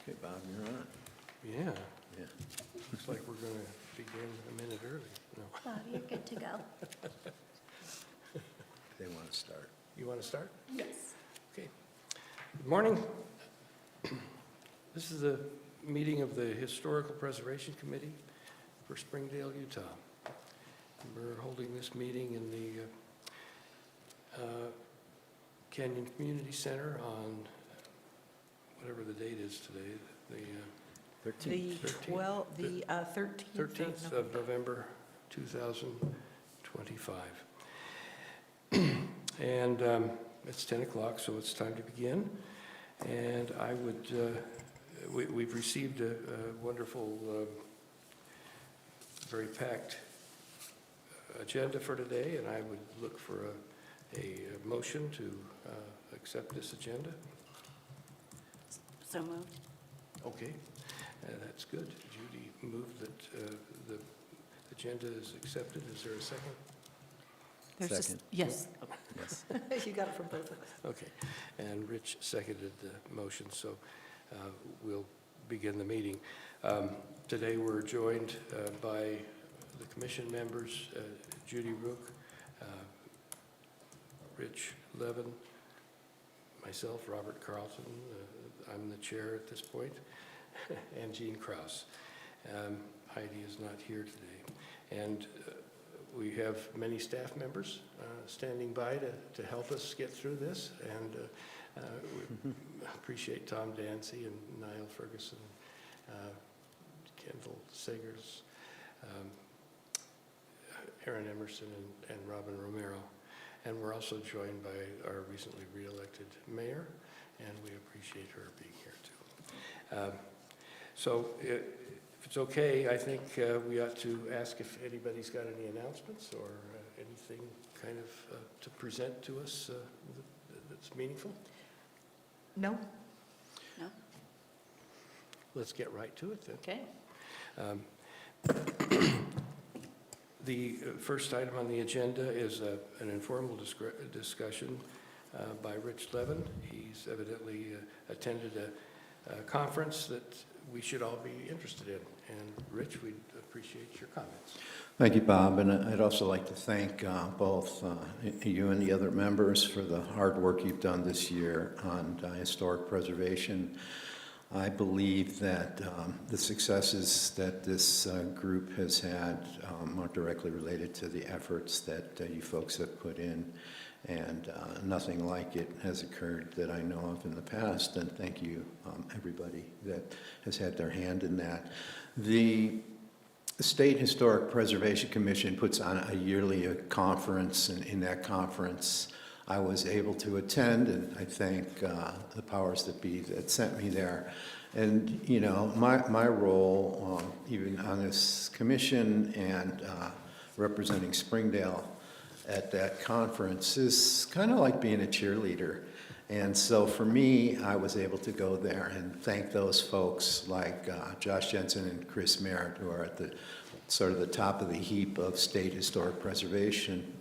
Okay, Bob, you're on. Yeah, Yeah. looks like we're going to begin a minute early. No. Bob, you're good to go. They want to start. You want to start? Yes. Okay. Good morning. This is the meeting of the Historical Preservation Committee for Springdale, Utah. We're holding this meeting in the Canyon Community Center on whatever the date is today, the 13. The 13th. 13th of November 2025. And it's 10 o'clock, so it's time to begin. And I would, we've received a wonderful, very packed agenda for today, and I would look for a motion to accept this agenda. So moved. Okay, that's good. Judy moved that the agenda is accepted. Is there a second? Second. Yes, Yes. you got it from both of us. Okay, and Rich seconded the motion, so we'll begin the meeting. Today we're joined by the commission members, Judy Rook, Rich Levin, myself, Robert Carlton, I'm the chair at this point, and Jean Krause. Heidi is not here today. And we have many staff members standing by to help us get through this, and we appreciate Tom Dancy and Niall Ferguson, Kendall Sagers, Aaron Emerson, and Robin Romero. And we're also joined by our recently re-elected mayor, and we appreciate her being here too. So if it's okay, I think we ought to ask if anybody's got any announcements or anything kind of to present to us that's meaningful. No? No? Let's get right to it then. Okay. The first item on the agenda is an informal discussion by Rich Levin. He's evidently attended a conference that we should all be interested in. And Rich, we'd appreciate your comments. Thank you, Bob. And I'd also like to thank both you and the other members for the hard work you've done this year on historic preservation. I believe that the successes that this group has had are directly related to the efforts that you folks have put in, and nothing like it has occurred that I know of in the past, and thank you everybody that has had their hand in that. The State Historic Preservation Commission puts on a yearly conference, and in that conference I was able to attend, and I thank the powers that be that sent me there. And, you know, my role, even on this commission and representing Springdale at that conference, is kind of like being a cheerleader. And so for me, I was able to go there and thank those folks like Josh Jensen and Chris Merritt, who are at the sort of the top of the heap of state historic preservation,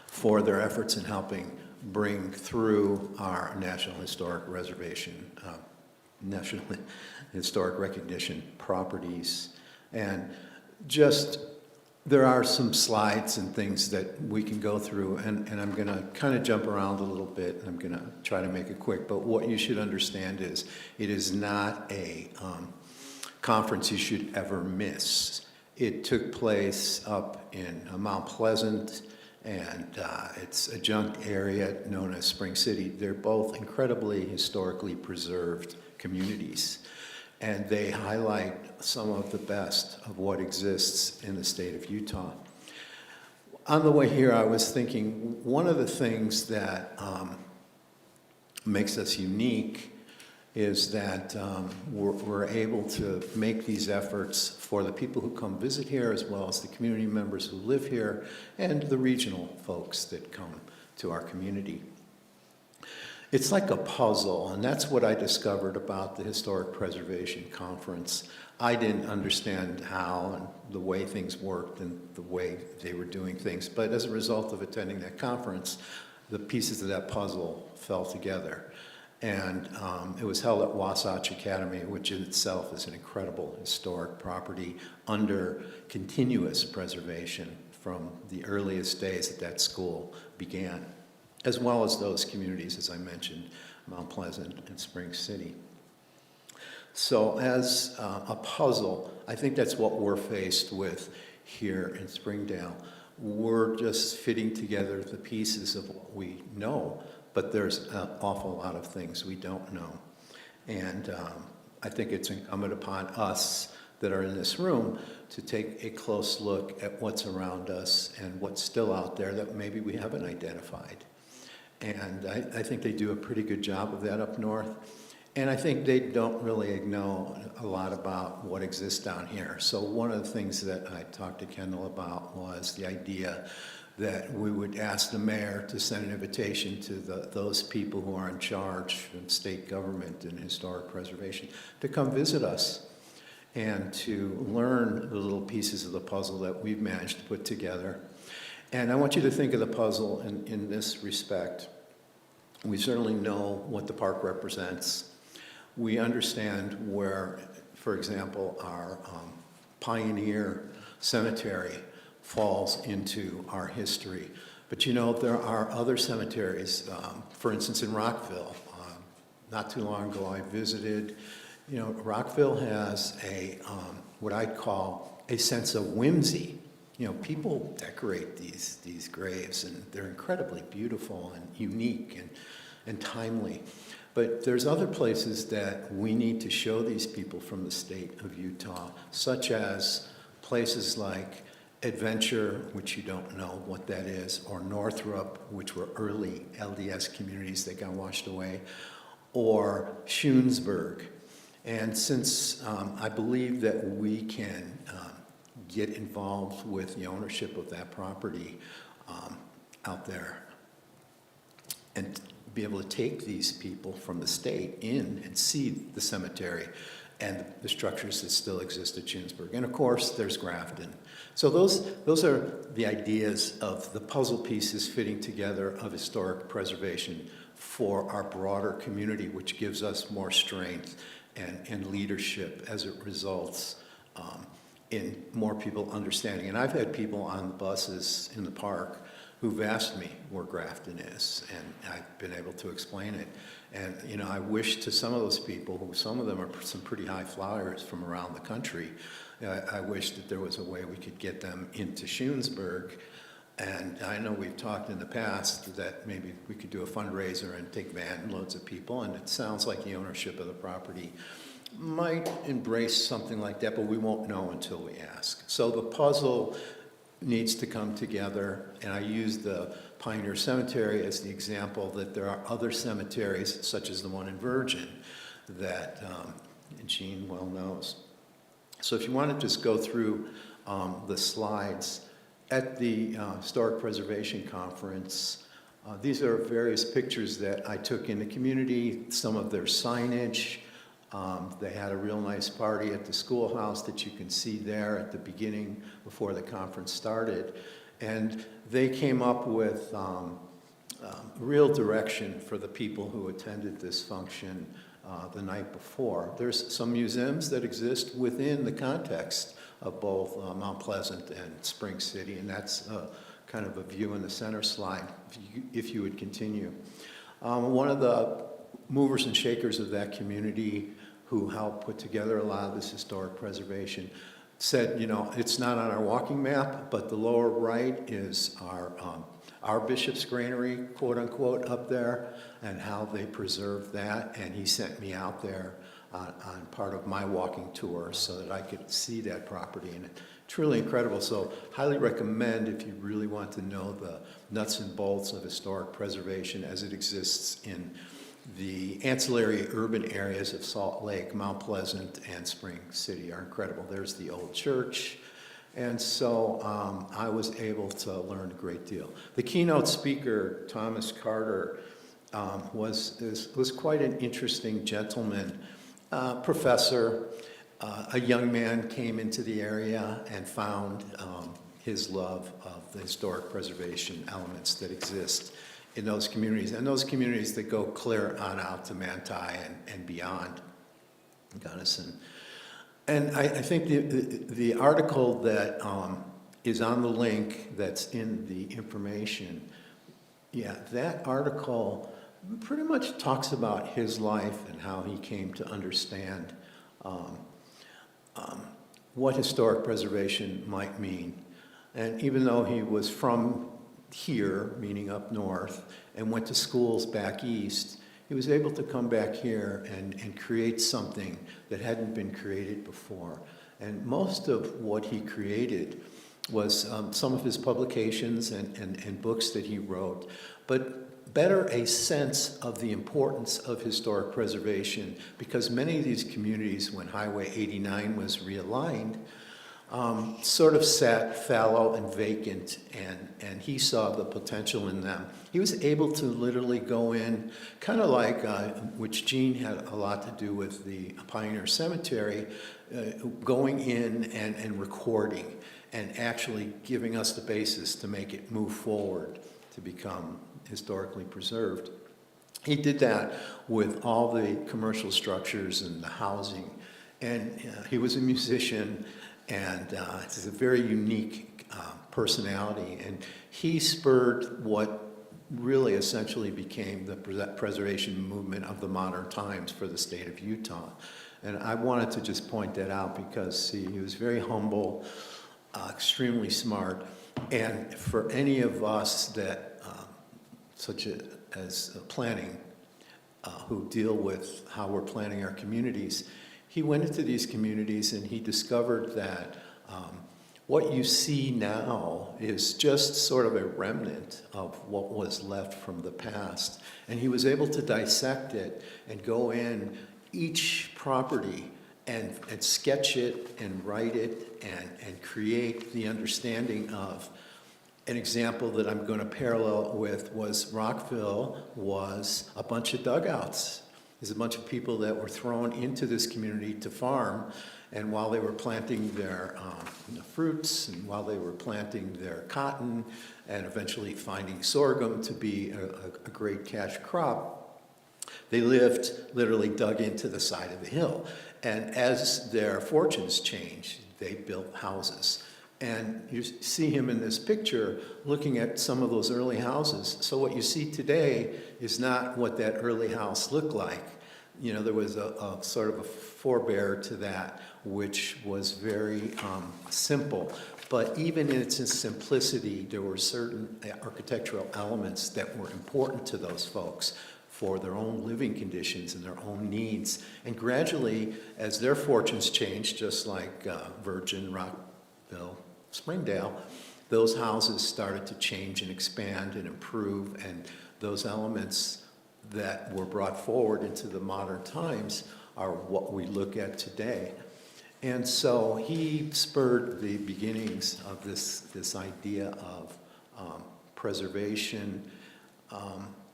for their efforts in helping bring through our National Historic Reservation, National Historic Recognition properties. And just, there are some slides and things that we can go through, and I'm going to kind of jump around a little bit. I'm going to try to make it quick, but what you should understand is it is not a conference you should ever miss. It took place up in Mount Pleasant, and it's a junk area known as Spring City. They're both incredibly historically preserved communities, and they highlight some of the best of what exists in the state of Utah. On the way here, I was thinking one of the things that makes us unique is that we're able to make these efforts for the people who come visit here, as well as the community members who live here, and the regional folks that come to our community. It's like a puzzle, and that's what I discovered about the Historic Preservation Conference. I didn't understand how and the way things worked and the way they were doing things, but as a result of attending that conference, the pieces of that puzzle fell together. And it was held at Wasatch Academy, which in itself is an incredible historic property under continuous preservation from the earliest days that school began, as well as those communities, as I mentioned, Mount Pleasant and Spring City. So as a puzzle, I think that's what we're faced with here in Springdale. We're just fitting together the pieces of what we know, but there's an awful lot of things we don't know. And I think it's incumbent upon us that are in this room to take a close look at what's around us and what's still out there that maybe we haven't identified. And I think they do a pretty good job of that up north. And I think they don't really know a lot about what exists down here. So one of the things that I talked to Kendall about was the idea that we would ask the mayor to send an invitation to those people who are in charge of state government and historic preservation to come visit us and to learn the little pieces of the puzzle that we've managed to put together. And I want you to think of the puzzle in this respect. We certainly know what the park represents. We understand where, for example, our Pioneer Cemetery falls into our history. But you know, there are other cemeteries, for instance, in Rockville. Not too long ago, I visited. You know, Rockville has a, what I'd call a sense of whimsy. You know, people decorate these graves, and they're incredibly beautiful and unique and timely. But there's other places that we need to show these people from the state of Utah, such as places like Adventure, which you don't know what that is, or Northrop, which were early LDS communities that got washed away, or Schunesburg. And since I believe that we can get involved with the ownership of that property out there and be able to take these people from the state in and see the cemetery and the structures that still exist at Schunesburg. And of course, there's Grafton. So those are the ideas of the puzzle pieces fitting together of historic preservation for our broader community, which gives us more strength and leadership as it results in more people understanding. And I've had people on the buses in the park who've asked me where Grafton is, and I've been able to explain it. And, you know, I wish to some of those people, who some of them are some pretty high flyers from around the country, I wish that there was a way we could get them into Schunesburg. And I know we've talked in the past that maybe we could do a fundraiser and take van loads of people, and it sounds like the ownership of the property might embrace something like that, but we won't know until we ask. So the puzzle needs to come together, and I use the Pioneer Cemetery as the example that there are other cemeteries, such as the one in Virgin, that Gene well knows. So if you want to just go through the slides, at the Historic Preservation Conference, these are various pictures that I took in the community, some of their signage. They had a real nice party at the schoolhouse that you can see there at the beginning before the conference started. And they came up with real direction for the people who attended this function the night before. There's some museums that exist within the context of both Mount Pleasant and Spring City, and that's kind of a view in the center slide, if you would continue. One of the movers and shakers of that community who helped put together a lot of this historic preservation said, you know, it's not on our walking map, but the lower right is our bishop's granary, quote unquote, up there, and how they preserve that. And he sent me out there on part of my walking tour so that I could see that property, and it's truly incredible. So highly recommend, if you really want to know the nuts and bolts of historic preservation as it exists in the ancillary urban areas of Salt Lake, Mount Pleasant, and Spring City are incredible. There's the old church. And so I was able to learn a great deal. The keynote speaker, Thomas Carter, was quite an interesting gentleman, professor. A young man came into the area and found his love of the historic preservation elements that exist in those communities, and those communities that go clear on out to Manti and beyond Gunnison. And I think the article that is on the link that's in the information, yeah, that article pretty much talks about his life and how he came to understand what historic preservation might mean. And even though he was from here, meaning up north, and went to schools back east, he was able to come back here and create something that hadn't been created before. And most of what he created was some of his publications and books that he wrote, but better a sense of the importance of historic preservation, because many of these communities, when Highway 89 was realigned, sort of sat fallow and vacant, and he saw the potential in them. He was able to literally go in, kind of like, which Gene had a lot to do with the Pioneer Cemetery, going in and recording, and actually giving us the basis to make it move forward to become historically preserved. He did that with all the commercial structures and the housing, and he was a musician, and it's a very unique personality, and he spurred what really essentially became the preservation movement of the modern times for the state of Utah. And I wanted to just point that out because he was very humble, extremely smart, and for any of us that, such as planning, who deal with how we're planning our communities, he went into these communities and he discovered that what you see now is just sort of a remnant of what was left from the past. And he was able to dissect it and go in each property and sketch it and write it and create the understanding of. An example that I'm going to parallel with was Rockville was a bunch of dugouts. There's a bunch of people that were thrown into this community to farm, and while they were planting their fruits, and while they were planting their cotton, and eventually finding sorghum to be a great cash crop, they lived literally dug into the side of the hill. And as their fortunes changed, they built houses. And you see him in this picture looking at some of those early houses. So what you see today is not what that early house looked like. You know, there was a sort of a forebear to that, which was very simple. But even in its simplicity, there were certain architectural elements that were important to those folks for their own living conditions and their own needs. And gradually, as their fortunes changed, just like Virgin, Rockville, Springdale, those houses started to change and expand and improve, and those elements that were brought forward into the modern times are what we look at today. And so he spurred the beginnings of this idea of preservation.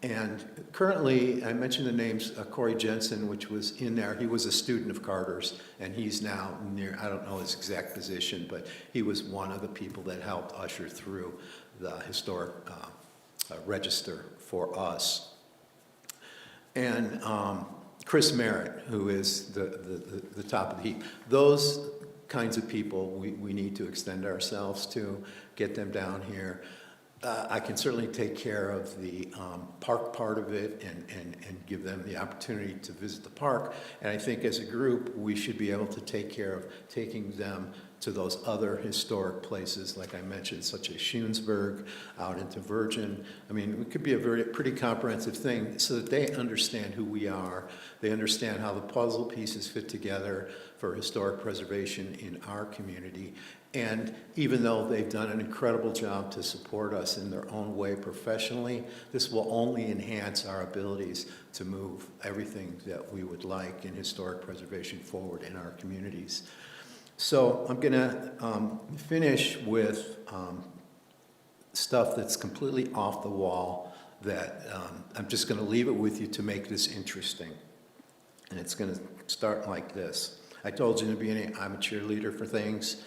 And currently, I mentioned the names Corey Jensen, which was in there. He was a student of Carter's, and he's now near, I don't know his exact position, but he was one of the people that helped usher through the historic register for us. And Chris Merritt, who is the top of the heap. Those kinds of people we need to extend ourselves to, get them down here. I can certainly take care of the park part of it and give them the opportunity to visit the park. And I think as a group, we should be able to take care of taking them to those other historic places, like I mentioned, such as Schunesburg, out into Virgin. I mean, it could be a pretty comprehensive thing so that they understand who we are. They understand how the puzzle pieces fit together for historic preservation in our community. And even though they've done an incredible job to support us in their own way professionally, this will only enhance our abilities to move everything that we would like in historic preservation forward in our communities. So I'm going to finish with stuff that's completely off the wall that I'm just going to leave it with you to make this interesting. And it's going to start like this. I told you in the beginning, I'm a cheerleader for things.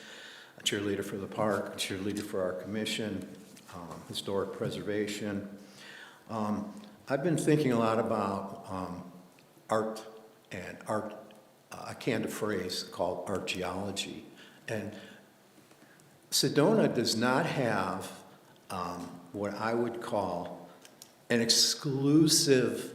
A cheerleader for the park, a cheerleader for our commission, historic preservation. I've been thinking a lot about art and art, I canned a phrase called archaeology. And Sedona does not have what I would call an exclusive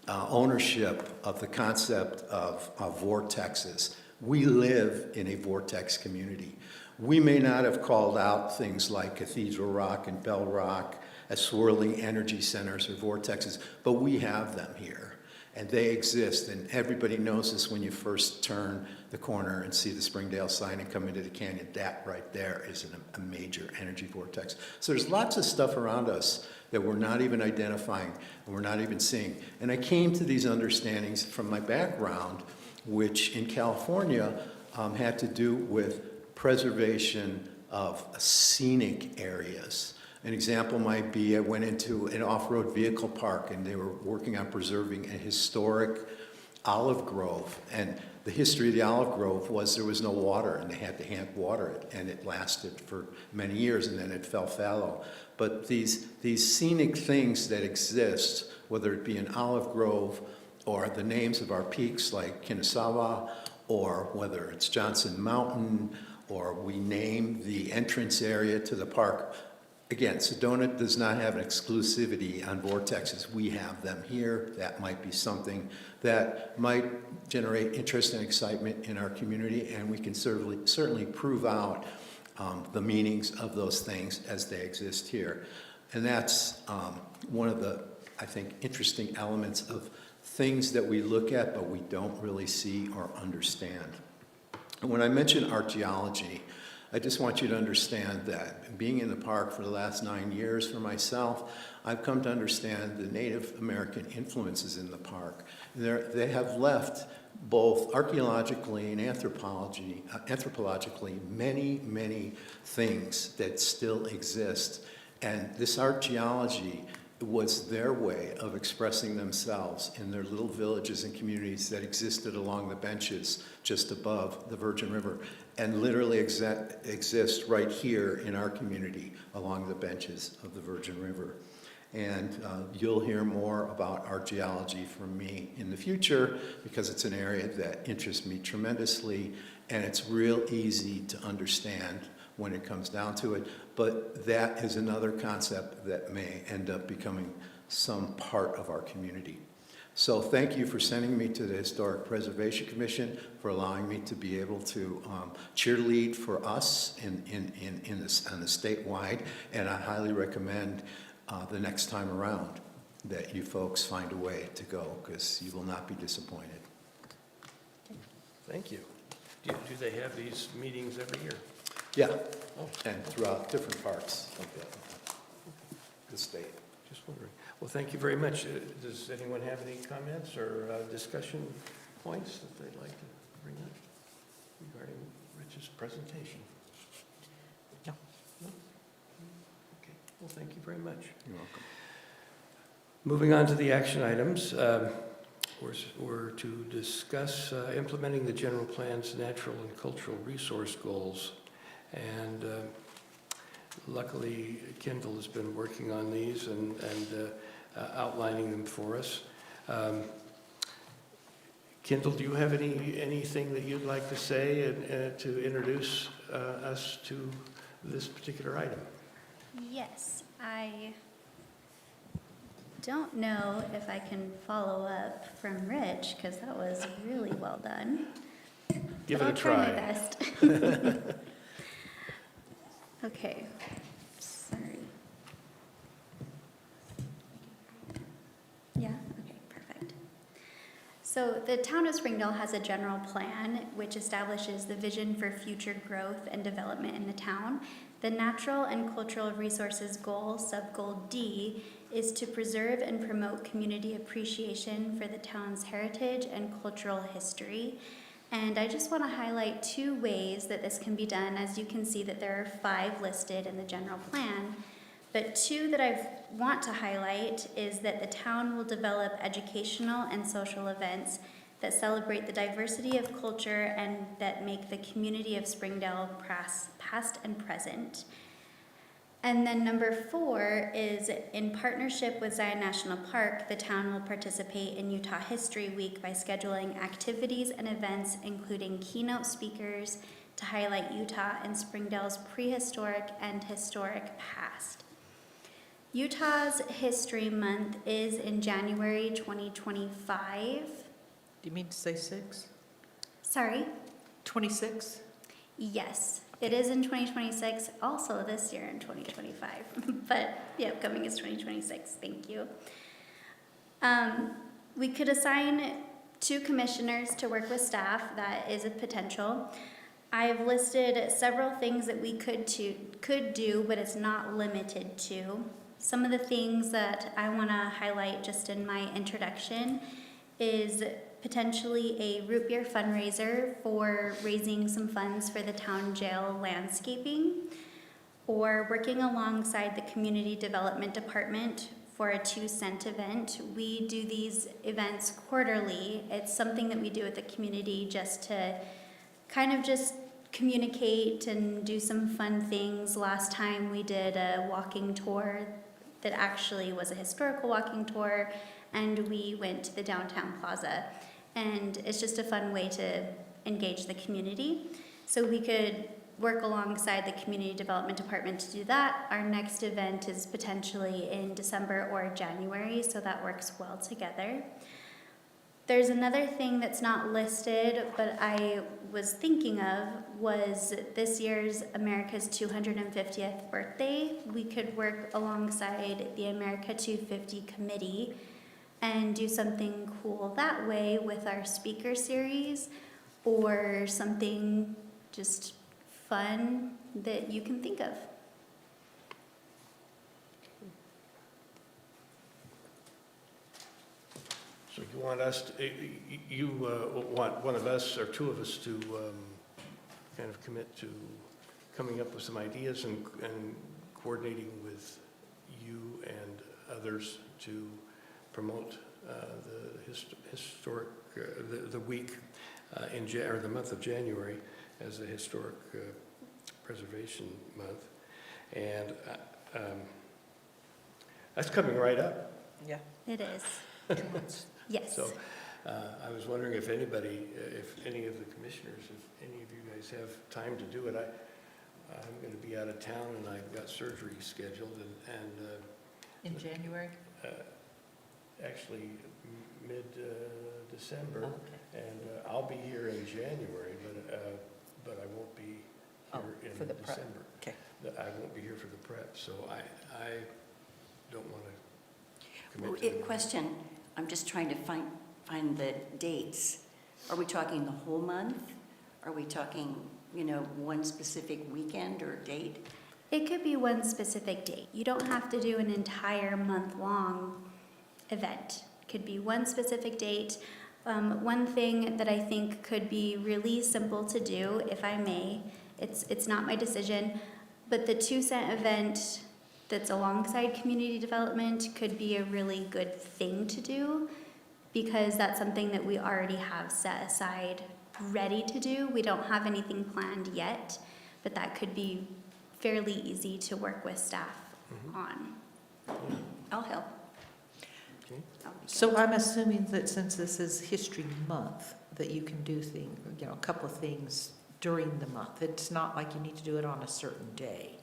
ownership of the concept of vortexes. We live in a vortex community. We may not have called out things like Cathedral Rock and Bell Rock as swirling energy centers or vortexes, but we have them here, and they exist, and everybody knows this when you first turn the corner and see the Springdale sign and come into the canyon. That right there is a major energy vortex. So there's lots of stuff around us that we're not even identifying and we're not even seeing. And I came to these understandings from my background, which in California had to do with preservation of scenic areas. An example might be I went into an off-road vehicle park and they were working on preserving a historic olive grove. And the history of the olive grove was there was no water and they had to hand water it, and it lasted for many years and then it fell fallow. But these scenic things that exist, whether it be an olive grove or the names of our peaks like Kinasawa, or whether it's Johnson Mountain, or we name the entrance area to the park. Again, Sedona does not have an exclusivity on vortexes. We have them here. That might be something that might generate interest and excitement in our community, and we can certainly prove out the meanings of those things as they exist here. And that's one of the, I think, interesting elements of things that we look at but we don't really see or understand. And when I mention archaeology, I just want you to understand that being in the park for the last 9 years for myself, I've come to understand the Native American influences in the park. They have left both archaeologically and anthropologically many, many things that still exist. And this archaeology was their way of expressing themselves in their little villages and communities that existed along the benches just above the Virgin River, and literally exist right here in our community along the benches of the Virgin River. And you'll hear more about archaeology from me in the future because it's an area that interests me tremendously, and it's real easy to understand when it comes down to it. But that is another concept that may end up becoming some part of our community. So thank you for sending me to the Historic Preservation Commission, for allowing me to be able to cheerlead for us on the statewide, and I highly recommend the next time around that you folks find a way to go, because you will not be disappointed. Thank you. Do they have these meetings every year? Yeah, Oh, and throughout different parts of the state. just wondering. Well, thank you very much. Does anyone have any comments or discussion points that they'd like to bring up regarding Rich's presentation? No. No? Okay. Well, thank you very much. You're welcome. Moving on to the action items, we're to discuss implementing the general plan's natural and cultural resource goals. And luckily, Kendall has been working on these and outlining them for us. Kendall, do you have anything that you'd like to say and to introduce us to this particular item? Yes, I don't know if I can follow up from Rich, because that was really well done. Give But it a I'll try my try. best. Okay, sorry. Yeah, okay, perfect. So the town of Springdale has a general plan which establishes the vision for future growth and development in the town. The natural and cultural resources goal, sub-goal D, is to preserve and promote community appreciation for the town's heritage and cultural history. And I just want to highlight 2 ways that this can be done. As you can see that there are 5 listed in the general plan, but 2 that I want to highlight is that the town will develop educational and social events that celebrate the diversity of culture and that make the community of Springdale past and present. And then number 4 is in partnership with Zion National Park, the town will participate in Utah History Week by scheduling activities and events, including keynote speakers to highlight Utah and Springdale's prehistoric and historic past. Utah's History Month is in January 2025. Do you mean to say 6? Sorry? 26? Yes, it is in 2026, also this year in 2025, but the upcoming is 2026, thank you. We could assign 2 commissioners to work with staff, that is a potential. I've listed several things that we could do, but it's not limited to. Some of the things that I want to highlight just in my introduction is potentially a root beer fundraiser for raising some funds for the town jail landscaping, or working alongside the community development department for a 2-cent event. We do these events quarterly. It's something that we do with the community just to kind of just communicate and do some fun things. Last time we did a walking tour that actually was a historical walking tour, and we went to the downtown plaza. And it's just a fun way to engage the community. So we could work alongside the community development department to do that. Our next event is potentially in December or January, so that works well together. There's another thing that's not listed, but I was thinking of, was this year's America's 250th birthday. We could work alongside the America 250 committee and do something cool that way with our speaker series, or something just fun that you can think of. So you want us, want one of us or 2 of us to kind of commit to coming up with some ideas and coordinating with you and others to promote the historic, the week or the month of January as a historic preservation month. And that's coming right up. Yeah. It is. 2 months. Yes. So I was wondering if anybody, if any of the commissioners, if any of you guys have time to do it. I'm going to be out of town and I've got surgery scheduled and In January? Actually mid-December. Oh, okay. And I'll be here in January, but I won't be here in for the prep. December. Okay. I won't be here for the prep, so I don't want to commit to it. Question, I'm just trying to find the dates. Are we talking the whole month? Are we talking, one specific weekend or date? It could be one specific date. You don't have to do an entire month-long event. It could be one specific date. One thing that I think could be really simple to do, if I may, it's not my decision, but the 2-cent event that's alongside community development could be a really good thing to do, because that's something that we already have set aside ready to do. We don't have anything planned yet, but that could be fairly easy to work with staff on. I'll help. Okay. I'll be So I'm assuming that since this is History Month, that you can do things, a couple of things during the month. It's not like you need to do it on a certain day,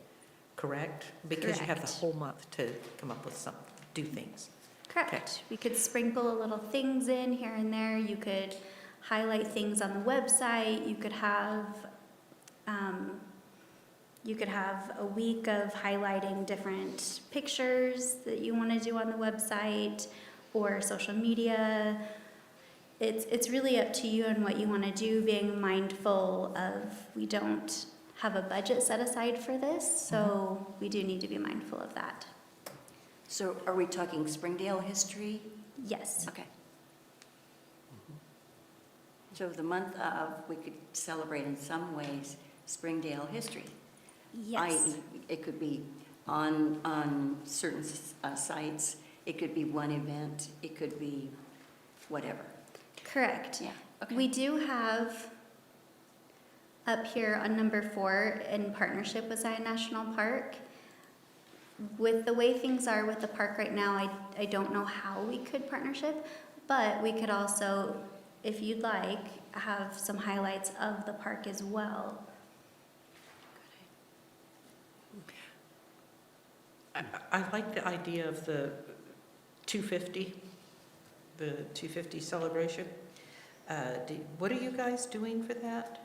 correct? Because you have the Correct. whole month to come up with do things. Correct. We could sprinkle little things in here and there. You could highlight things on the website. You could have a week of highlighting different pictures that you want to do on the website or social media. It's really up to you and what you want to do, being mindful of, we don't have a budget set aside for this, so we do need to be mindful of that. So are we talking Springdale history? Yes. Okay. So the month of, we could celebrate in some ways Springdale history. Yes. It could be on certain sites, it could be one event, it could be whatever. Correct. Yeah, okay. We do have up here on number 4, in partnership with Zion National Park, with the way things are with the park right now, I don't know how we could partnership, but we could also, if you'd like, have some highlights of the park as well. I like the idea of the 250 celebration. What are you guys doing for that?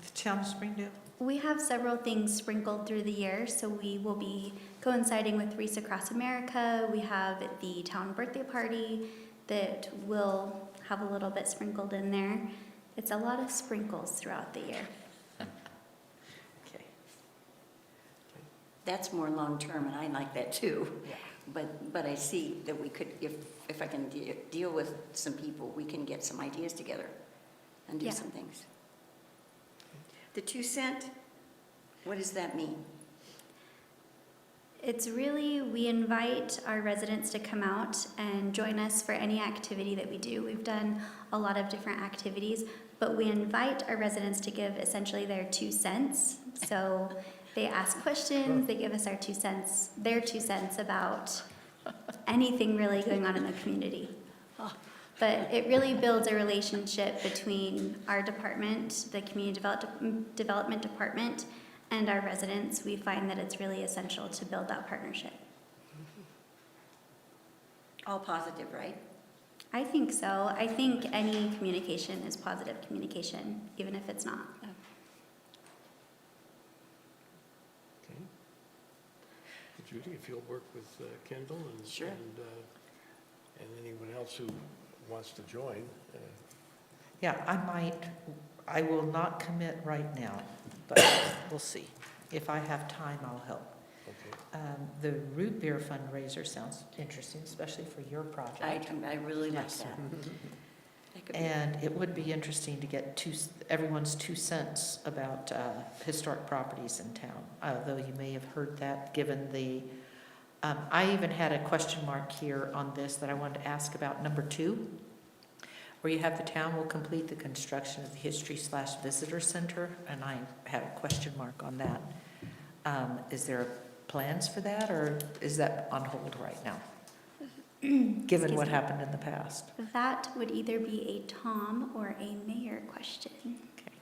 The town of Springdale? We have several things sprinkled through the year, so we will be coinciding with Wreaths Across America. We have the town birthday party that will have a little bit sprinkled in there. It's a lot of sprinkles throughout the year. Okay. That's more long-term, and I like that too. Yeah. But I see that we could, if I can deal with some people, we can get some ideas together and do Yeah. some things. The 2 cent, what does that mean? It's really, we invite our residents to come out and join us for any activity that we do. We've done a lot of different activities, but we invite our residents to give essentially their 2 cents. So they ask questions, they give us their 2 cents about anything really going on in the community. But it really builds a relationship between our department, the Community Development Department, and our residents. We find that it's really essential to build that partnership. All positive, right? I think so. I think any communication is positive communication, even if it's not. Okay. Judy, if you'll work with Kendall and Sure. and anyone else who wants to join. Yeah, I will not commit right now, but we'll see. If I have time, I'll help. Okay. The root beer fundraiser sounds interesting, especially for your project. I really like Yes. that. That could be- And it would be interesting to get everyone's 2 cents about historic properties in town, though you may have heard that, given the, I even had a question mark here on this that I wanted to ask about number 2, where you have the town will complete the construction of the history/visitor center, and I have a question mark on that. Is there plans for that, or is that on hold right now? Given Excuse what me. happened in the past. That would either be a Tom or a mayor question. Okay.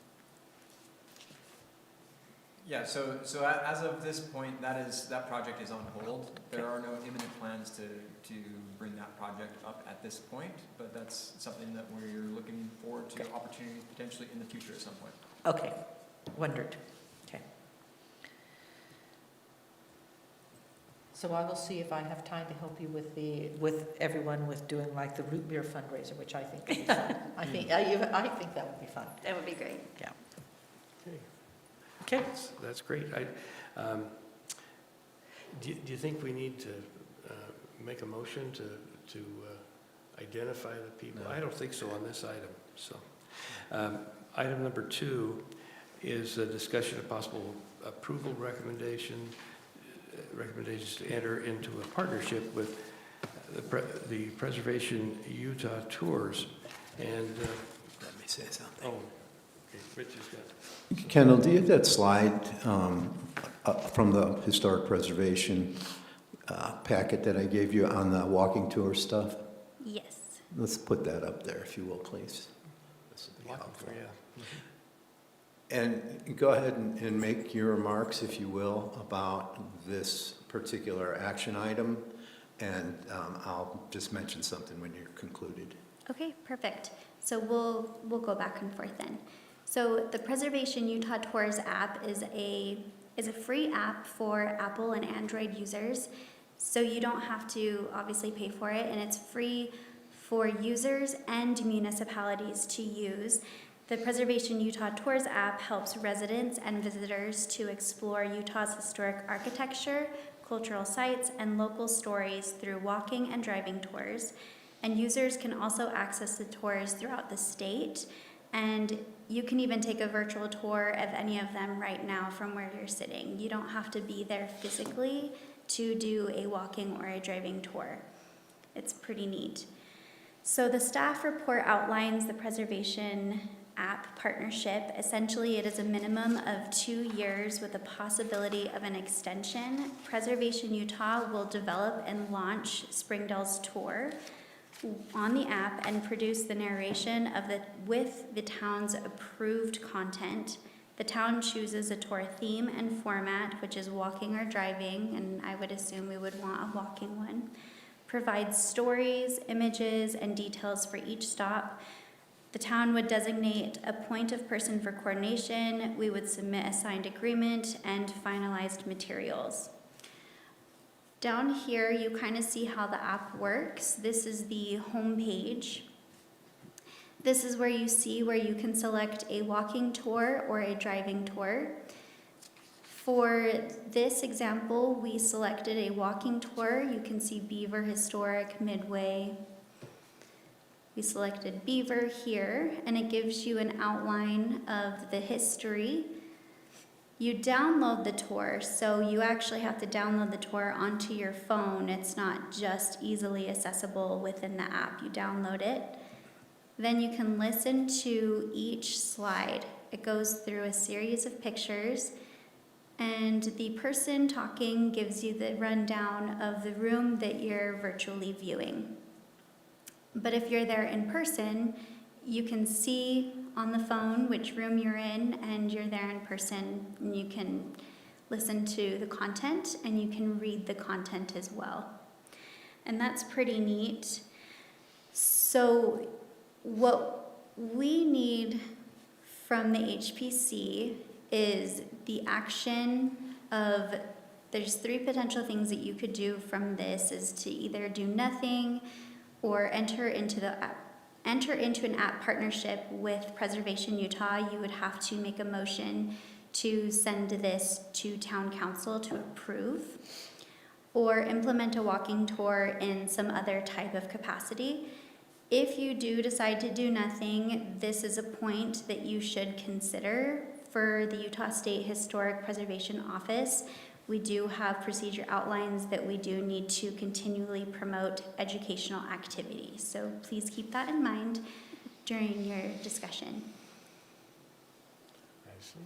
Yeah, so as of this point, that project is on hold. There are no imminent plans to bring that project up at this point, but that's something that we're looking forward to, Okay. opportunities potentially in the future at some point. Okay, wondered. Okay. So I will see if I have time to help you with everyone with doing like the root beer fundraiser, which I think would be fun. I think that would be fun. That would be great. Yeah. Okay. Okay. That's great. Do you think we need to make a motion to identify the people? No. I don't think so on this item, so. Item number 2 is a discussion of possible approval recommendations to enter into a partnership with the Preservation Utah Tours. And, Let me say something. oh, okay, Rich has got. Kendall, do you have that slide from the historic preservation packet that I gave you on the walking tour stuff? Yes. Let's put that up there, if you will, please. This will be helpful. Yeah. And go ahead and make your remarks, if you will, about this particular action item, and I'll just mention something when you're concluded. Okay, perfect. So we'll go back and forth then. So the Preservation Utah Tours app is a free app for Apple and Android users. So you don't have to obviously pay for it, and it's free for users and municipalities to use. The Preservation Utah Tours app helps residents and visitors to explore Utah's historic architecture, cultural sites, and local stories through walking and driving tours. And users can also access the tours throughout the state, and you can even take a virtual tour of any of them right now from where you're sitting. You don't have to be there physically to do a walking or a driving tour. It's pretty neat. So the staff report outlines the preservation app partnership. Essentially, it is a minimum of 2 years with a possibility of an extension. Preservation Utah will develop and launch Springdale's tour on the app and produce the narration of with the town's approved content. The town chooses a tour theme and format, which is walking or driving, and I would assume we would want a walking one. Provides stories, images, and details for each stop. The town would designate a point of person for coordination. We would submit a signed agreement and finalized materials. Down here, you kind of see how the app works. This is the home page. This is where you see where you can select a walking tour or a driving tour. For this example, we selected a walking tour. You can see Beaver Historic, Midway. We selected Beaver here, and it gives you an outline of the history. You download the tour, so you actually have to download the tour onto your phone. It's not just easily accessible within the app. You download it. Then you can listen to each slide. It goes through a series of pictures, and the person talking gives you the rundown of the room that you're virtually viewing. But if you're there in person, you can see on the phone which room you're in, and you're there in person, and you can listen to the content, and you can read the content as well. And that's pretty neat. So what we need from the HPC is the action of, there's 3 potential things that you could do from this, is to either do nothing or enter into an app partnership with Preservation Utah. You would have to make a motion to send this to town council to approve, or implement a walking tour in some other type of capacity. If you do decide to do nothing, this is a point that you should consider for the Utah State Historic Preservation Office. We do have procedure outlines that we do need to continually promote educational activities. So please keep that in mind during your discussion. I see.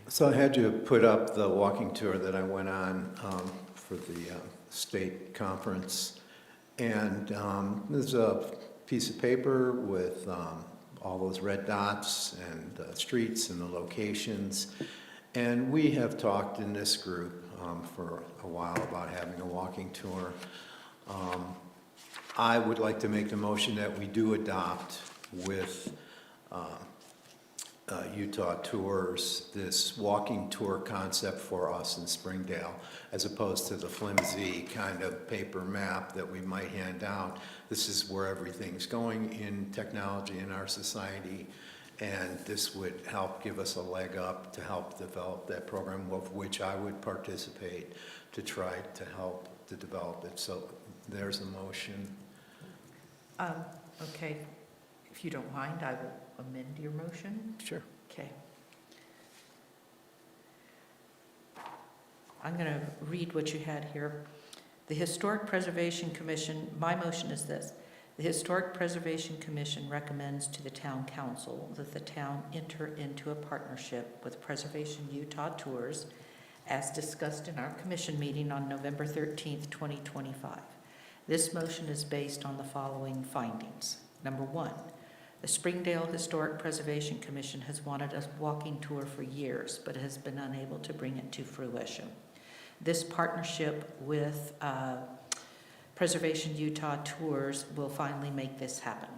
So I had to put up the walking tour that I went on for the state conference. And there's a piece of paper with all those red dots and streets and the locations. And we have talked in this group for a while about having a walking tour. I would like to make the motion that we do adopt with Utah Tours this walking tour concept for us in Springdale, as opposed to the flimsy kind of paper map that we might hand out. This is where everything's going in technology in our society, and this would help give us a leg up to help develop that program, of which I would participate to try to help to develop it. So there's a motion. Okay, if you don't mind, I will amend your motion. Sure. Okay. I'm going to read what you had here. The Historic Preservation Commission, my motion is this. The Historic Preservation Commission recommends to the Town Council that the town enter into a partnership with Preservation Utah Tours as discussed in our commission meeting on November 13th, 2025. This motion is based on the following findings. Number 1, the Springdale Historic Preservation Commission has wanted a walking tour for years, but has been unable to bring it to fruition. This partnership with Preservation Utah Tours will finally make this happen.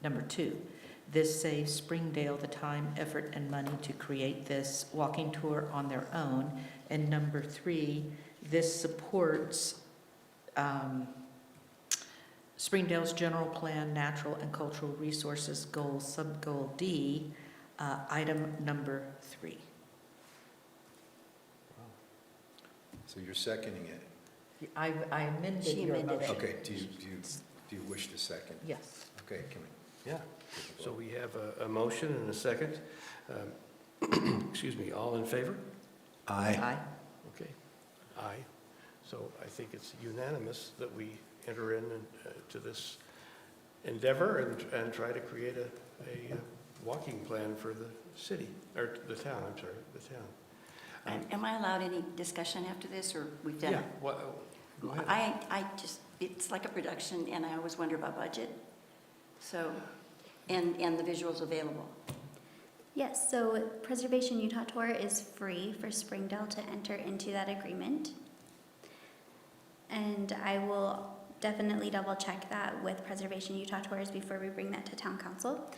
Number 2, this saves Springdale the time, effort, and money to create this walking tour on their own. And number 3, this supports Springdale's general plan, natural and cultural resources goal, sub-goal D, item number 3. So you're seconding it? I amended She your amended it. motion. Okay, do you wish to second? Yes. Okay, can we? Yeah. So we have a motion and a second. Excuse me, all in favor? Aye. Aye. Okay. Aye. So I think it's unanimous that we enter in to this endeavor and try to create a walking plan for the city, or the town, I'm sorry, the town. Am I allowed any discussion after this, or we've done Yeah, it? go ahead. I just, it's like a production, and I always wonder about budget. So, and the visuals available. Yes, so Preservation Utah Tour is free for Springdale to enter into that agreement. And I will definitely double check that with Preservation Utah Tours before we bring that to town council.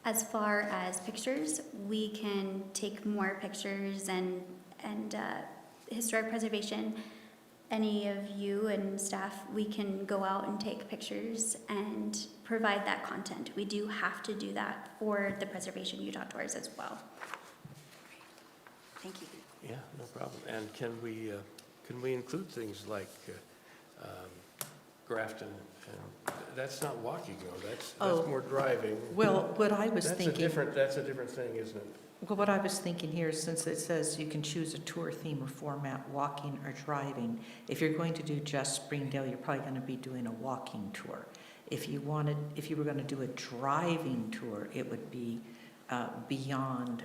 As far as pictures, we can take more pictures and historic preservation. Any of you and staff, we can go out and take pictures and provide that content. We do have to do that for the Preservation Utah Tours as well. Thank you. Yeah, no problem. And can we include things like Grafton? That's not walking though, that's Oh. more driving. Well, what I was That's thinking, that's a different thing, isn't it? well, what I was thinking here, since it says you can choose a tour theme or format, walking or driving, if you're going to do just Springdale, you're probably going to be doing a walking tour. If you were going to do a driving tour, it would be beyond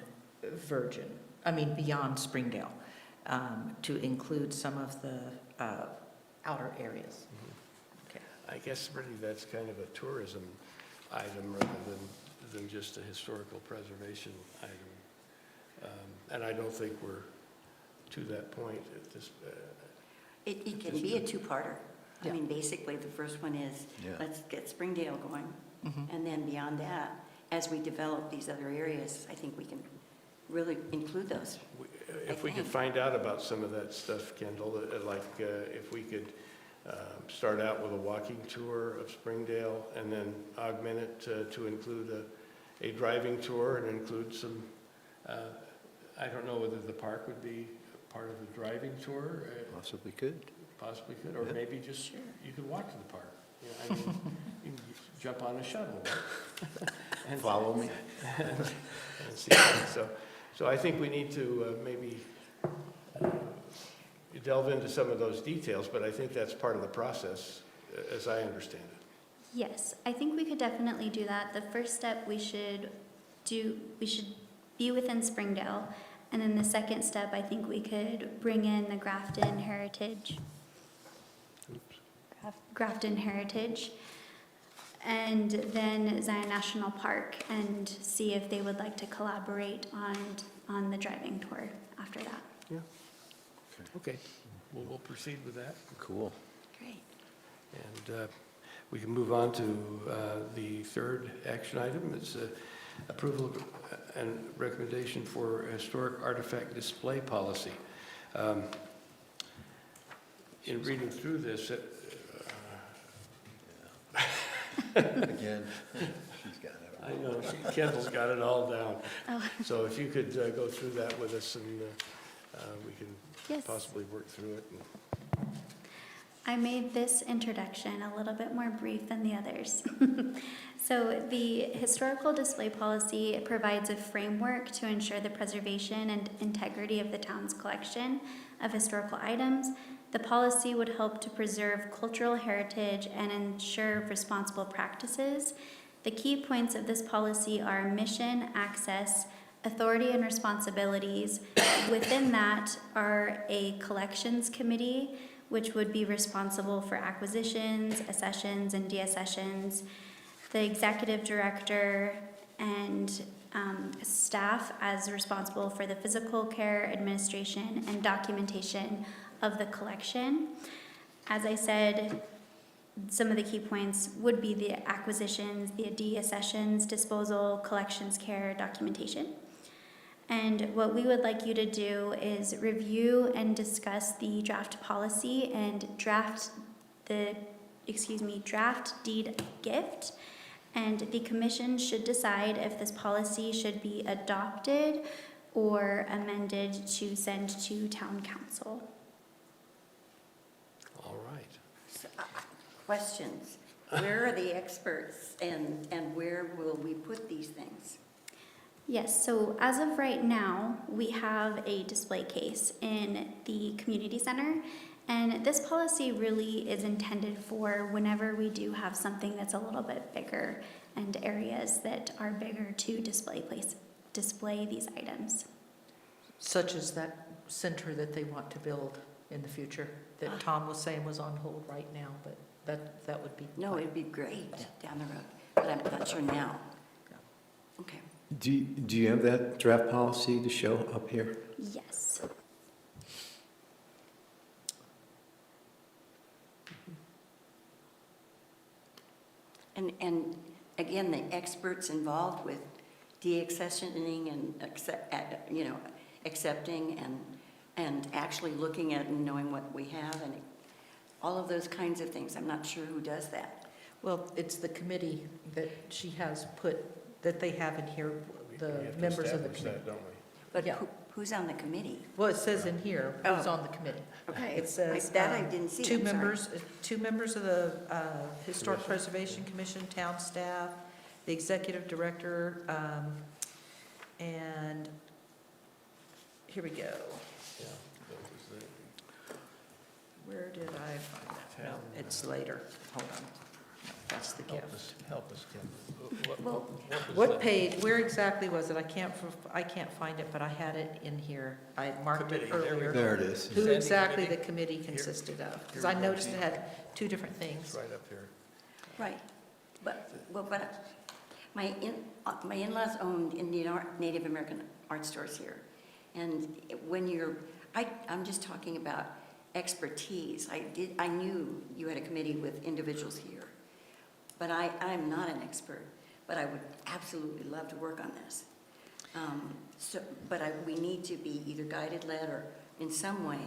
beyond Springdale, to include some of the outer areas. Okay. I guess really that's kind of a tourism item rather than just a historical preservation item. And I don't think we're to that point at this. It can be a two-parter. I Yeah. mean, basically, the first one is, Yeah. let's get Springdale going. Mhm. And then beyond that, as we develop these other areas, I think we can really include those. If we could find out about some of that stuff, Kendall, if we could start out with a walking tour of Springdale and then augment it to include a driving tour and include some, I don't know whether the park would be part of the driving tour. Possibly could. Possibly could, or Yeah. maybe just, you could walk to the park. You know, I mean, you can jump on a shuttle. and Follow me. and see that. So I think we need to maybe delve into some of those details, but I think that's part of the process, as I understand it. Yes, I think we could definitely do that. The first step we should be within Springdale. And then the second step, I think we could bring in the Grafton Heritage, and then Zion National Park, and see if they would like to collaborate on the driving tour after that. Okay, we'll proceed with that. Cool. Great. And we can move on to the third action item. It's approval and recommendation for historic artifact display policy. In reading through this, Again, she's got it. I know Kendall's got it all down. Oh. So if you could go through that with us, and we can Yes. possibly work through it. I made this introduction a little bit more brief than the others. So the historical display policy provides a framework to ensure the preservation and integrity of the town's collection of historical items. The policy would help to preserve cultural heritage and ensure responsible practices. The key points of this policy are mission, access, authority, and responsibilities. Within that are a collections committee, which would be responsible for acquisitions, accessions, and deaccessions, the executive director and staff as responsible for the physical care, administration, and documentation of the collection. As I said, some of the key points would be the acquisitions, the deaccessions, disposal, collections care, documentation. And what we would like you to do is review and discuss the draft policy and draft deed gift. And the commission should decide if this policy should be adopted or amended to send to town council. All right. So, questions. Where are the experts, and where will we put these things? Yes, so as of right now, we have a display case in the community center, And this policy really is intended for whenever we do have something that's a little bit bigger and areas that are bigger to display these items. Such as that center that they want to build in the future, that Tom was saying was on hold right now, but that would be. No, fine. it'd be great Yeah. down the road, but I'm not sure now. Yeah. Okay. Do you have that draft policy to show up here? Yes. And again, the experts involved with de-accessioning and accepting and actually looking at and knowing what we have and all of those kinds of things. I'm not sure who does that. Well, it's the committee that she has put, that they have in here, the We have to members of the establish committee. that, don't we? But Yeah. who's on the committee? Well, it says in here, who's Oh. on the committee. Okay, It says. that I didn't see, Two I'm sorry. members of the Historic Commission. Preservation Commission, town staff, the executive director, and here we go. Yeah. that was Where did I find that? No, Town, it's later. Hold on. No, that's the the- Help gift. us, help us, Kim. Well, was What that? page, where exactly was it? I can't find it, but I had it in here. I had marked it Committee, there we earlier. There it is. Who Standing exactly the committee? committee consisted of? Because Here I we go, noticed it Jean. had two different It's things. right up here. Right, but my in-laws owned Native American art stores here. And I'm just talking about expertise. I knew you had a committee with individuals here, but I'm not an expert, but I would absolutely love to work on this. We need to be either guided, led, or in some way,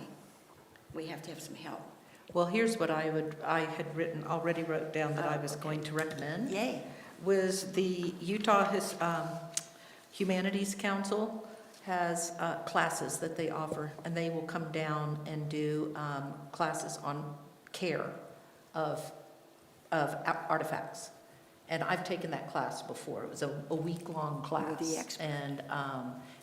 we have to have some help. Well, here's what I already wrote down that I was Okay. going to recommend. Yay. Was the Utah Humanities Council has classes that they offer, and they will come down and do classes on care of artifacts. And I've taken that class before. It was a week-long class. the expert. And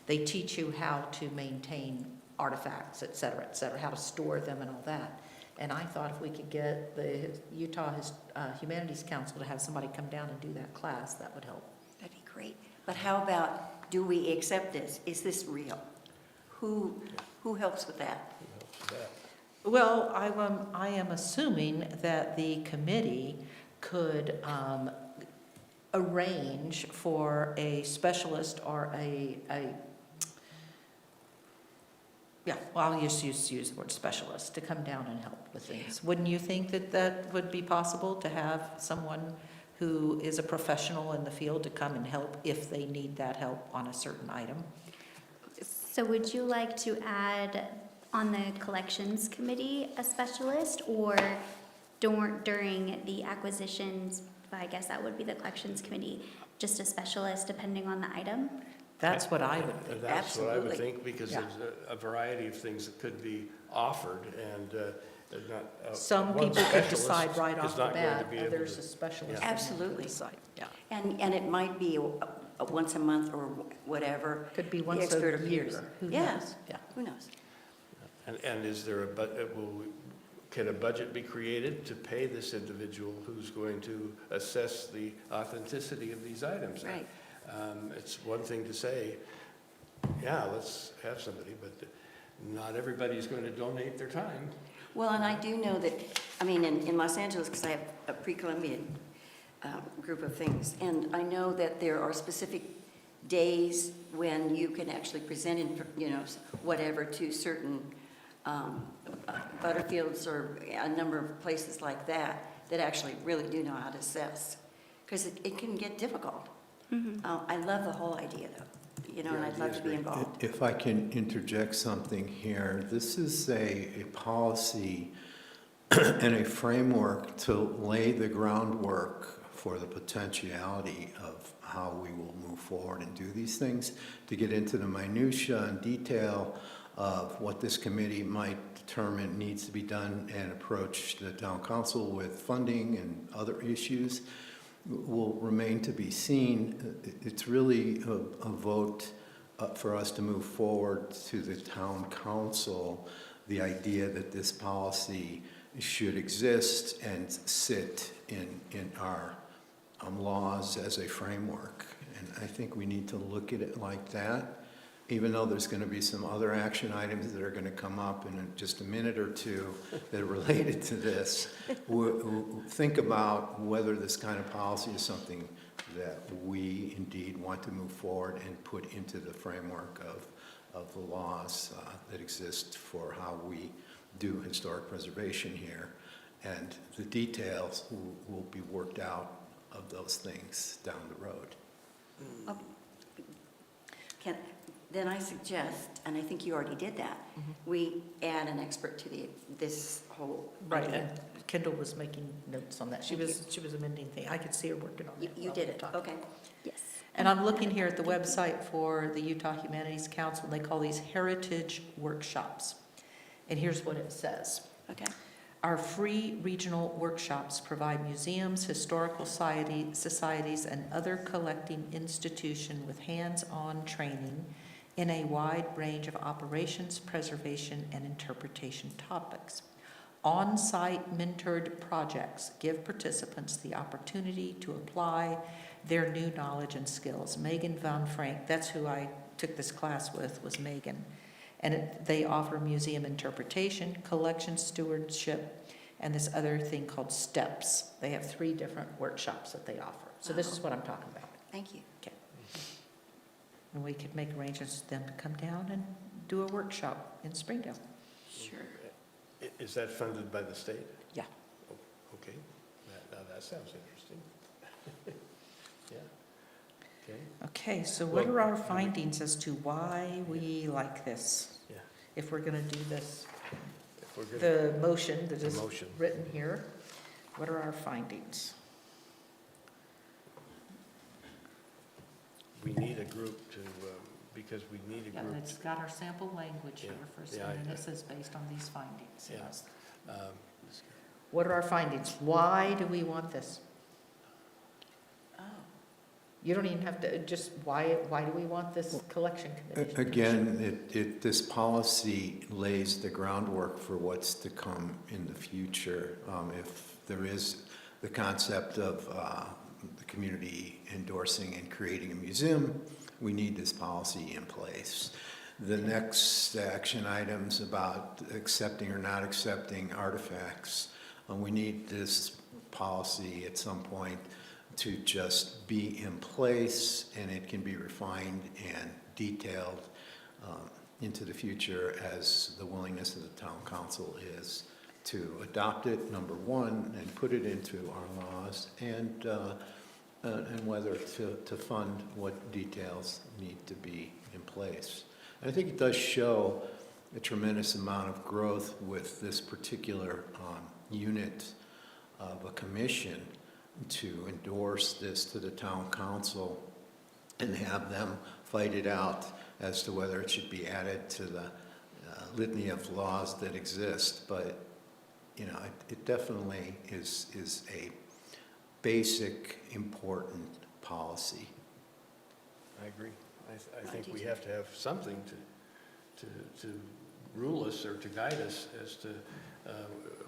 they teach you how to maintain artifacts, et cetera, how to store them and all that. And I thought if we could get the Utah Humanities Council to have somebody come down and do that class, that would help. That'd be great. But how about, do we accept this? Is this real? Who helps with that? Who helps with that? Well, I am assuming that the committee could arrange for a specialist or I'll just use the word specialist to come down and help with things. Wouldn't you think that would be possible, to have someone who is a professional in the field to come and help if they need that help on a certain item? So would you like to add on the collections committee a specialist, or during the acquisitions, I guess that would be the collections committee, just a specialist depending on the item? That's what I would think. That's what I would Absolutely. think, because Yeah. there's a variety of things that could be offered, and not. Some one people could specialist decide right is off the not going to bat, be able others to- a specialist. Yeah. Absolutely. Decide, yeah. And it might be a once a month or whatever. Could be The once expert a appears. year. Who Yeah. knows? Yeah. Who knows? And is there can a budget be created to pay this individual who's going to assess the authenticity of these items? Right. It's one thing to say, yeah, let's have somebody, but not everybody's going to donate their time. Well, and I do know that, in Los Angeles, because I have a pre-Columbian group of things, and I know that there are specific days when you can actually present, whatever to certain Butterfields or a number of places like that actually really do know how to assess, because it can get difficult. I love the whole idea, though, and I'd love to be involved. If I can interject something here, this is a policy and a framework to lay the groundwork for the potentiality of how we will move forward and do these things. To get into the minutia and detail of what this committee might determine needs to be done and approach the town council with funding and other issues will remain to be seen. It's really a vote for us to move forward to the town council the idea that this policy should exist and sit in our laws as a framework. And I think we need to look at it like that, even though there's going to be some other action items that are going to come up in just a minute or two that are related to this. Think about whether this kind of policy is something that we indeed want to move forward and put into the framework of the laws that exist for how we do historic preservation here. And the details will be worked out of those things down the road. Then I suggest, and I think you already did that, we add an expert to this whole. Right, idea. and Kendall was making notes on that. She was amending things. I could see her working on it. You while did we it, talked. okay. Yes. And I'm looking here at the website for the Utah Humanities Council. They call these heritage workshops. And here's what it says. Okay. Our free regional workshops provide museums, historical societies, and other collecting institutions with hands-on training in a wide range of operations, preservation, and interpretation topics. On-site mentored projects give participants the opportunity to apply their new knowledge and skills. Megan Van Frank, that's who I took this class with, was Megan. And they offer museum interpretation, collection stewardship, and this other thing called STEPS. They have 3 different workshops that they offer. So this is what I'm talking about. Thank you. Okay. And we could make arrangements for them to come down and do a workshop in Springdale. Sure. Is that funded by the state? Yeah. Oh, okay, now that sounds interesting. Yeah, okay, Okay, so what Well, are our findings as to why we like this? yeah. If we're gonna do this, If we're good, the motion that the is motion. written here, what are our findings? We need a group to, because we need a Yeah, group. it's got our sample language here Yeah, for, yeah, and I- it says based on these findings. Yeah. Yes. um, What are our findings? Why do we want this? Oh, You don't even have to, just why do we want this collection committee? Again, this policy lays the groundwork for what's to come in the future. If there is the concept of the community endorsing and creating a museum, we need this policy in place. The next action items about accepting or not accepting artifacts, we need this policy at some point to just be in place, and it can be refined and detailed into the future as the willingness of the town council is to adopt it, number one, and put it into our laws, and whether to fund what details need to be in place. And I think it does show a tremendous amount of growth with this particular unit of a commission to endorse this to the town council and have them fight it out as to whether it should be added to the litany of laws that exist. But, you know, it definitely is a basic, important policy. I agree. I I think do we too. have to have something to rule us or to guide us as to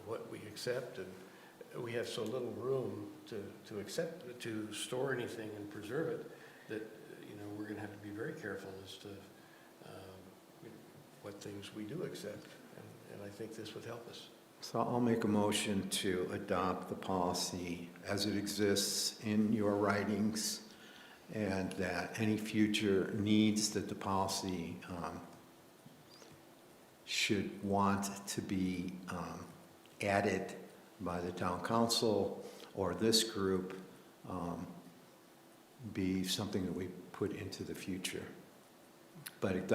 what we accept, and we have so little room to accept, to store anything and preserve it, that, you know, we're gonna have to be very careful as to what things we do accept, and I think this would help us. So I'll make a motion to adopt the policy as it exists in your writings, and that any future needs that the policy should want to be added by the town council or this group be something that we put into the future. But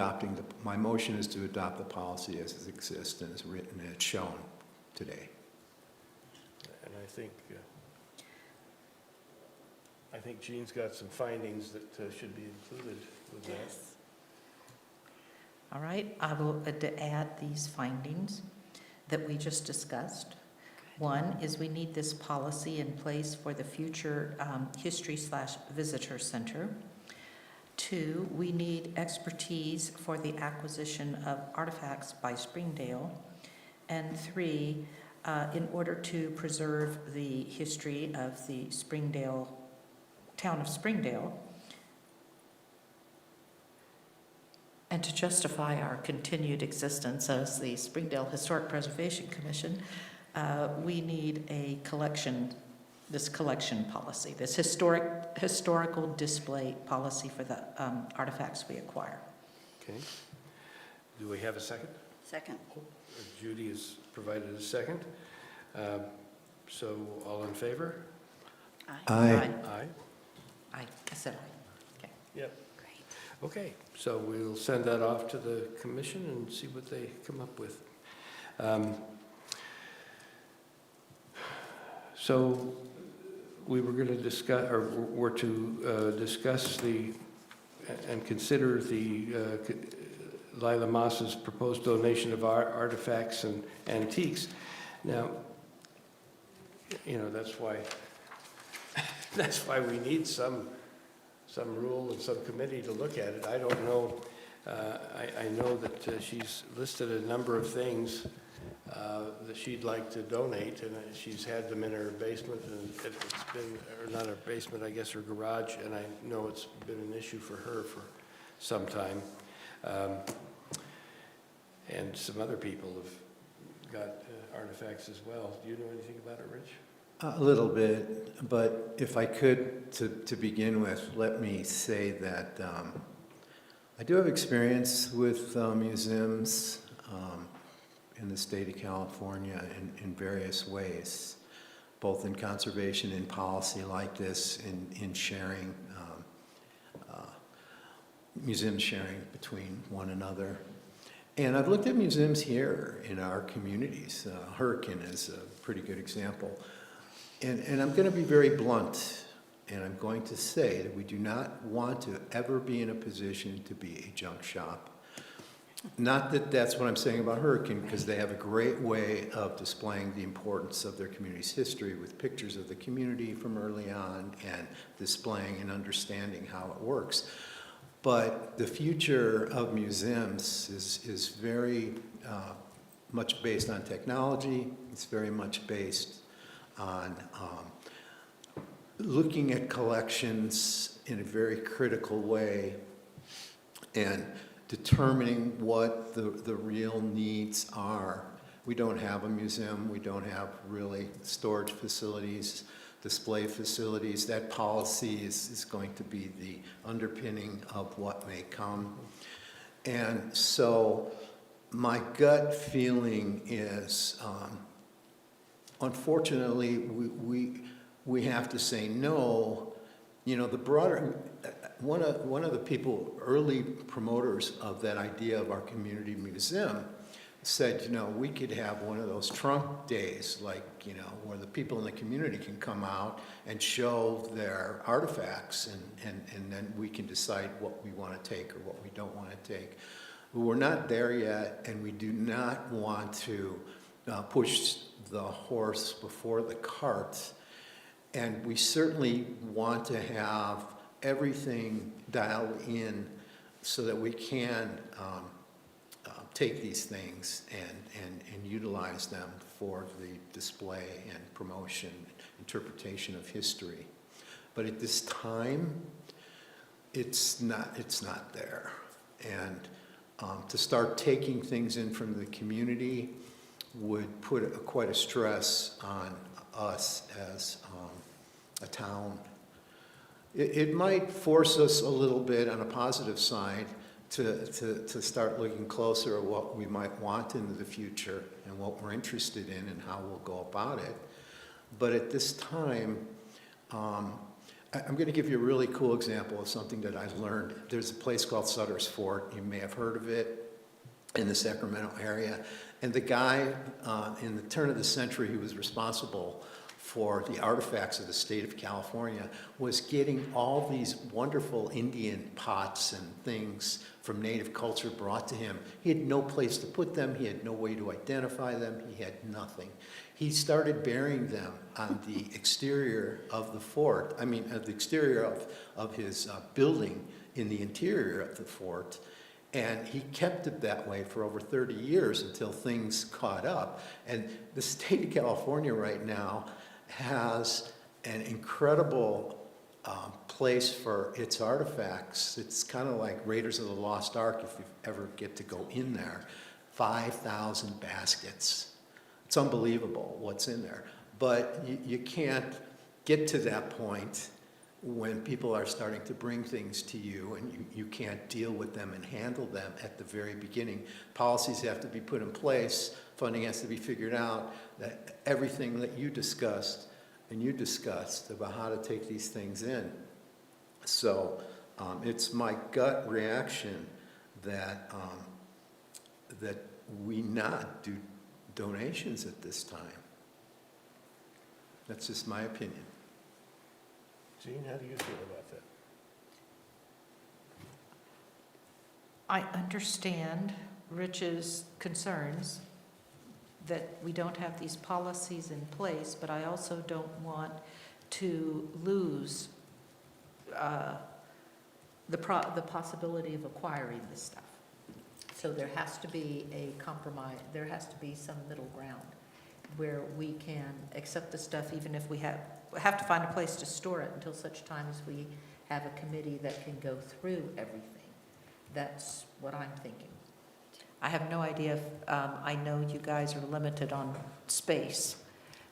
my motion is to adopt the policy as it exists and is written and it's shown today. And I think Jean's got some findings that should be included with that. yes. All right, I will add these findings that we just discussed. One is we need this policy in place for the future history/visitor center. 2, we need expertise for the acquisition of artifacts by Springdale. And 3, in order to preserve the history of the town of Springdale, and to justify our continued existence as the Springdale Historic Preservation Commission, we need a collection policy, this historical display policy for the artifacts we acquire. Okay. Do we have a second? Second. Judy has provided a second. So all in favor? Aye. Aye. I said aye. Okay. Yep. Great. Okay, so we'll send that off to the commission and see what they come up with. So we were going to discuss, or were to discuss and consider the Lila Moss's proposed donation of artifacts and antiques. Now, you know, that's why we need some rule and some committee to look at it. I don't know, I know that she's listed a number of things that she'd like to donate, and she's had them in her basement, and it's been, or not her basement, I guess her garage, and I know it's been an issue for her for some time. And some other people have got artifacts as well. Do you know anything about it, Rich? A little bit, but if I could, to begin with, let me say that I do have experience with museums in the state of California in various ways, both in conservation and policy like this, in sharing, museum sharing between one another. And I've looked at museums here in our communities. Hurricane is a pretty good example. And I'm going to be very blunt, and I'm going to say that we do not want to ever be in a position to be a junk shop. Not that that's what I'm saying about Hurricane, because they have a great way of displaying the importance of their community's history with pictures of the community from early on and displaying and understanding how it works. But the future of museums is very much based on technology. It's very much based on looking at collections in a very critical way and determining what the real needs are. We don't have a museum. We don't have really storage facilities, display facilities. That policy is going to be the underpinning of what may come. And so my gut feeling is, unfortunately, we have to say no. You know, the broader, one of the people, early promoters of that idea of our community museum said, you know, we could have one of those trunk days, like, you know, where the people in the community can come out and show their artifacts, and then we can decide what we want to take or what we don't want to take. But we're not there yet, and we do not want to push the horse before the cart. And we certainly want to have everything dialed in so that we can take these things and utilize them for the display and promotion, interpretation of history. But at this time, it's not there. And to start taking things in from the community would put quite a stress on us as a town. It might force us a little bit on a positive side to start looking closer at what we might want into the future and what we're interested in and how we'll go about it. But at this time, I'm going to give you a really cool example of something that I learned. There's a place called Sutter's Fort. You may have heard of it in the Sacramento area. And the guy, in the turn of the century, who was responsible for the artifacts of the state of California, was getting all these wonderful Indian pots and things from native culture brought to him. He had no place to put them. He had no way to identify them. He had nothing. He started burying them on the exterior of the fort, the exterior of his building in the interior of the fort. And he kept it that way for over 30 years until things caught up. And the state of California right now has an incredible place for its artifacts. It's kind of like Raiders of the Lost Ark if you ever get to go in there. 5,000 baskets. It's unbelievable what's in there. But you can't get to that point when people are starting to bring things to you and you can't deal with them and handle them at the very beginning. Policies have to be put in place, funding has to be figured out, that everything that you discussed about how to take these things in. So it's my gut reaction that, that we not do donations at this time. That's just my opinion. Gene, how do you feel about that? I understand Rich's concerns that we don't have these policies in place, but I also don't want to lose the possibility of acquiring this stuff. So there has to be a compromise, there has to be some middle ground where we can accept the stuff even if we have to find a place to store it until such time as we have a committee that can go through everything. That's what I'm thinking. I have no idea if, I know you guys are limited on space.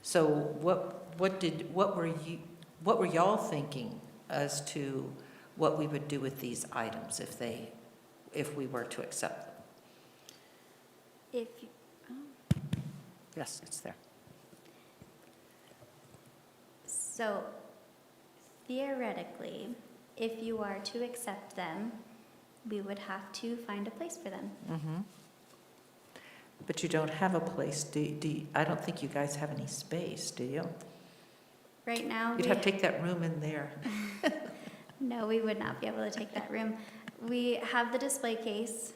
So what were y'all thinking as to what we would do with these items if we were to accept them? If you, Yes, it's there. so theoretically, if you are to accept them, we would have to find a place for them. Mm-hmm. But you don't have a place. I don't think you guys have any space, do you? Right now, You'd have to take that room in there. no, we would not be able to take that room. We have the display case,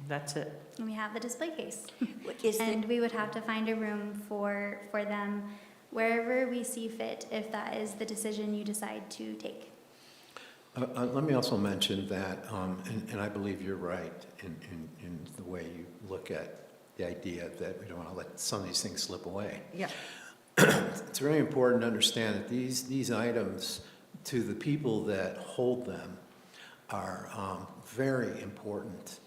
That's it. and we have the display case. Is And we would have to find a room for them wherever we see fit, if that is the decision you decide to take. Let me also mention that, and I believe you're right in the way you look at the idea that we don't want to let some of these things slip away. Yeah. It's very important to understand that these items, to the people that hold them, are very important.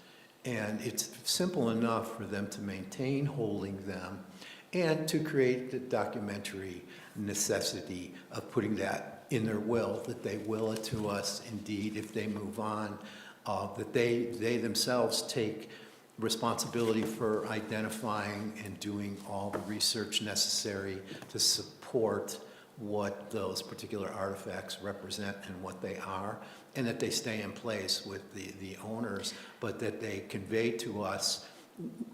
And it's simple enough for them to maintain holding them and to create the documentary necessity of putting that in their will, that they will it to us indeed if they move on, that they themselves take responsibility for identifying and doing all the research necessary to support what those particular artifacts represent and what they are, and that they stay in place with the owners, but that they convey to us,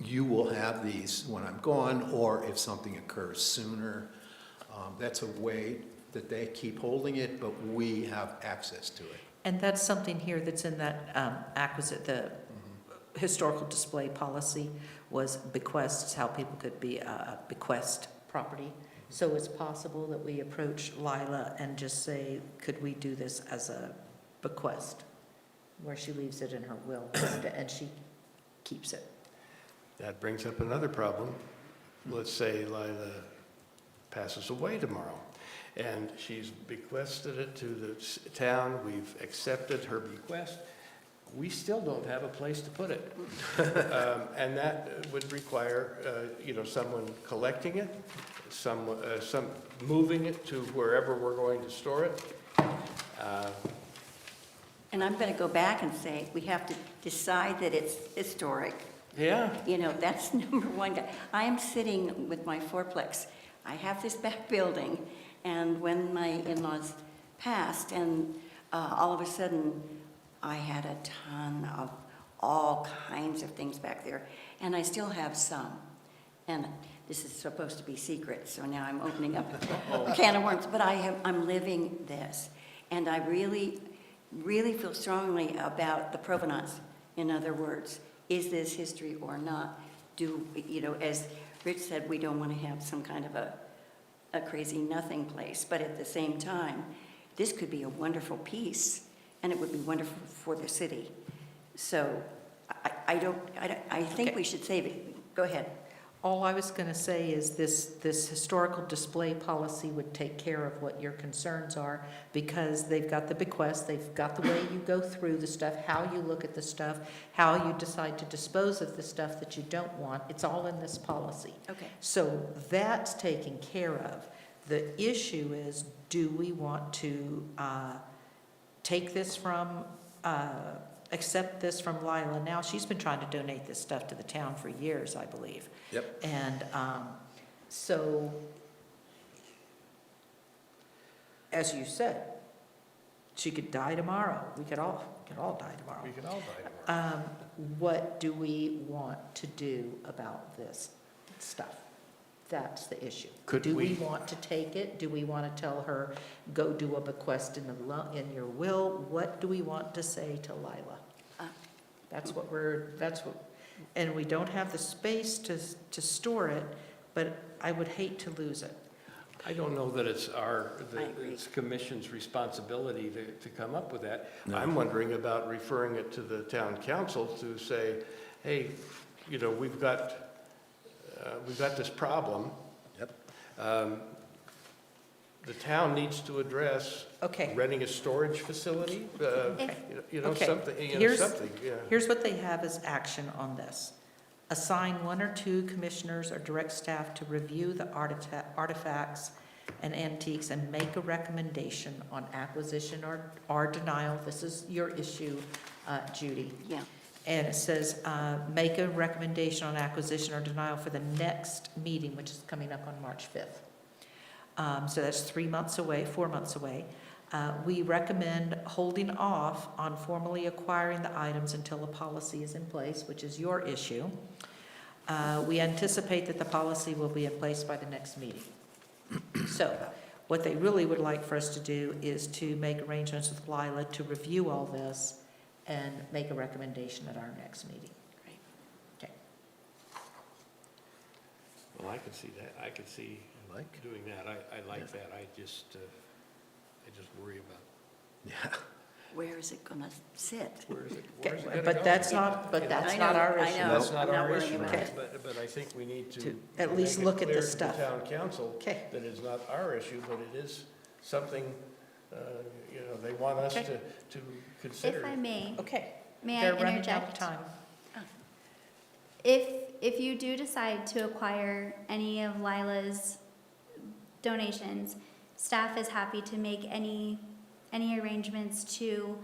you will have these when I'm gone, or if something occurs sooner. That's a way that they keep holding it, but we have access to it. And that's something here that's in that the historical display policy was bequests, how people could be bequest property. So it's possible that we approach Lila and just say, could we do this as a bequest, where she leaves it in her will and she keeps it. That brings up another problem. Let's say Lila passes away tomorrow, and she's bequested it to the town. We've accepted her bequest. We still don't have a place to put it. And that would require, someone collecting it, some moving it to wherever we're going to store it. And I'm going to go back and say, we have to decide that it's historic. Yeah. That's number one. I am sitting with my fourplex. I have this back building, and when my in-laws passed, and all of a sudden, I had a ton of all kinds of things back there, and I still have some. And this is supposed to be secret, so now I'm opening up a can of worms. But I'm living this, and I really, really feel strongly about the provenance. In other words, is this history or not? As Rich said, we don't want to have some kind of a crazy nothing place, but at the same time, this could be a wonderful piece, and it would be wonderful for the city. So I think Okay. we should save it. Go ahead. All I was going to say is this historical display policy would take care of what your concerns are, because they've got the bequest, they've got the way you go through the stuff, how you look at the stuff, how you decide to dispose of the stuff that you don't want. It's all in this policy. Okay. So that's taken care of. The issue is, do we want to take this from, accept this from Lila now? She's been trying to donate this stuff to the town for years, I believe. Yep. And so, as you said, she could die tomorrow. We could all die tomorrow. We can all die tomorrow. What do we want to do about this stuff? That's the issue. Could Do we we- want to take it? Do we want to tell her, go do a bequest in in your will? What do we want to say to Lila? That's what and we don't have the space to store it, but I would hate to lose it. I don't know that it's I agree. it's commission's responsibility to come up with that. No. I'm wondering about referring it to the town council to say, hey, you know, we've got this problem. Yep. The town needs to address Okay. renting a storage facility, you know, Okay. something, Here's- yeah. Here's what they have as action on this. Assign 1 or 2 commissioners or direct staff to review the artifacts and antiques and make a recommendation on acquisition or denial. This is your issue, Judy. Yeah. And it says, make a recommendation on acquisition or denial for the next meeting, which is coming up on March 5th. So that's 4 months away. We recommend holding off on formally acquiring the items until a policy is in place, which is your issue. We anticipate that the policy will be in place by the next meeting. So what they really would like for us to do is to make arrangements with Lila to review all this and make a recommendation at our next meeting. Well, I can see that. I can see Like? doing that. I like that. I just worry about, Yeah. Where is it going to sit? where's it Okay, gonna but go? that's not, but Yeah. that's I not know, our I issue. know. That's not I'm not our worrying issue, about it. but I think we need to. To at least make it look at the clear to stuff. town council Okay. that it's not our issue, but it is something, you know, they want us Okay. to consider. If I may, Okay. may I They're running out of interject? time. If you do decide to acquire any of Lila's donations, staff is happy to make any arrangements to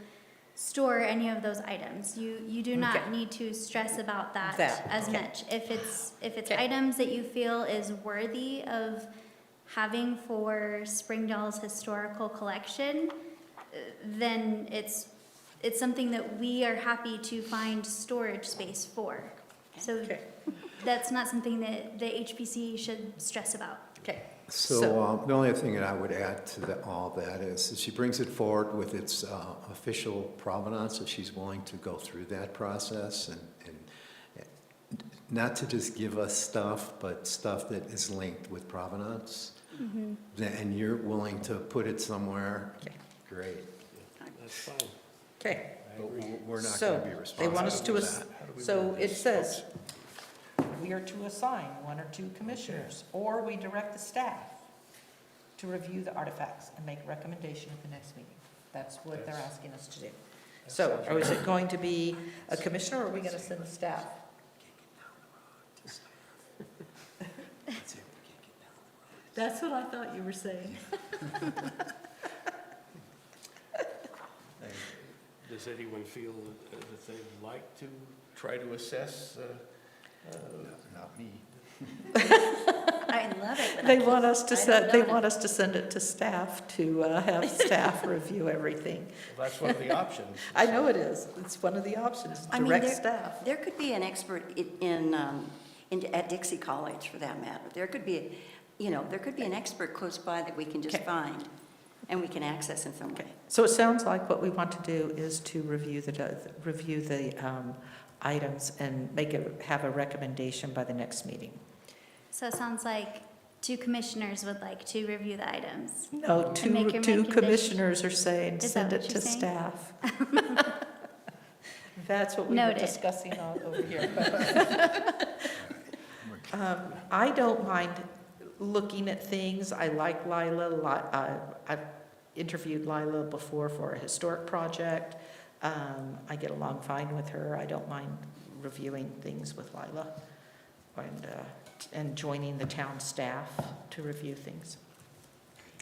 store any of those items. You do not Okay. need to stress about that That, as okay. much. If it's Okay. items that you feel is worthy of having for Springdale's historical collection, then it's something that we are happy to find storage space for. So Okay. that's not something that the HPC should stress about. Okay. So the only thing that I would add to all that is that she brings it forward with its official provenance, if she's willing to go through that process and not to just give us stuff, but stuff that is linked with provenance. And you're willing to put it somewhere, Okay. great. That's fine. Okay. But we're not So, going to be they responsible want us for to, that. How do we so word it this, says, folks? we are to assign 1 or 2 commissioners, or we direct the staff to review the artifacts and make a recommendation at the next meeting. That's what they're asking us to do. So, or is it going to be a commissioner, or are we going to send the staff? That's what I thought you were saying. Does anyone feel that they'd like to try to assess? Not me. I love it. but I They can't- want us to I don't send, they know. want us to send it to staff to have staff review everything. Well, that's one of the options. I know it is. It's one of the options, I mean, direct there- staff. There could be an expert at Dixie College, for that matter. There could be, there could be an expert close by that we can just Okay. find, and we can access in some way. So it sounds like what we want to do is to review the items and have a recommendation by the next meeting. So it sounds like 2 commissioners would like to review the items. No, And two make your two recommendation. commissioners are saying, Is send that it what to you're saying? staff. That's what we were Noted. discussing over here. I don't mind looking at things. I like Lila. I've interviewed Lila before for a historic project. I get along fine with her. I don't mind reviewing things with Lila and joining the town staff to review things.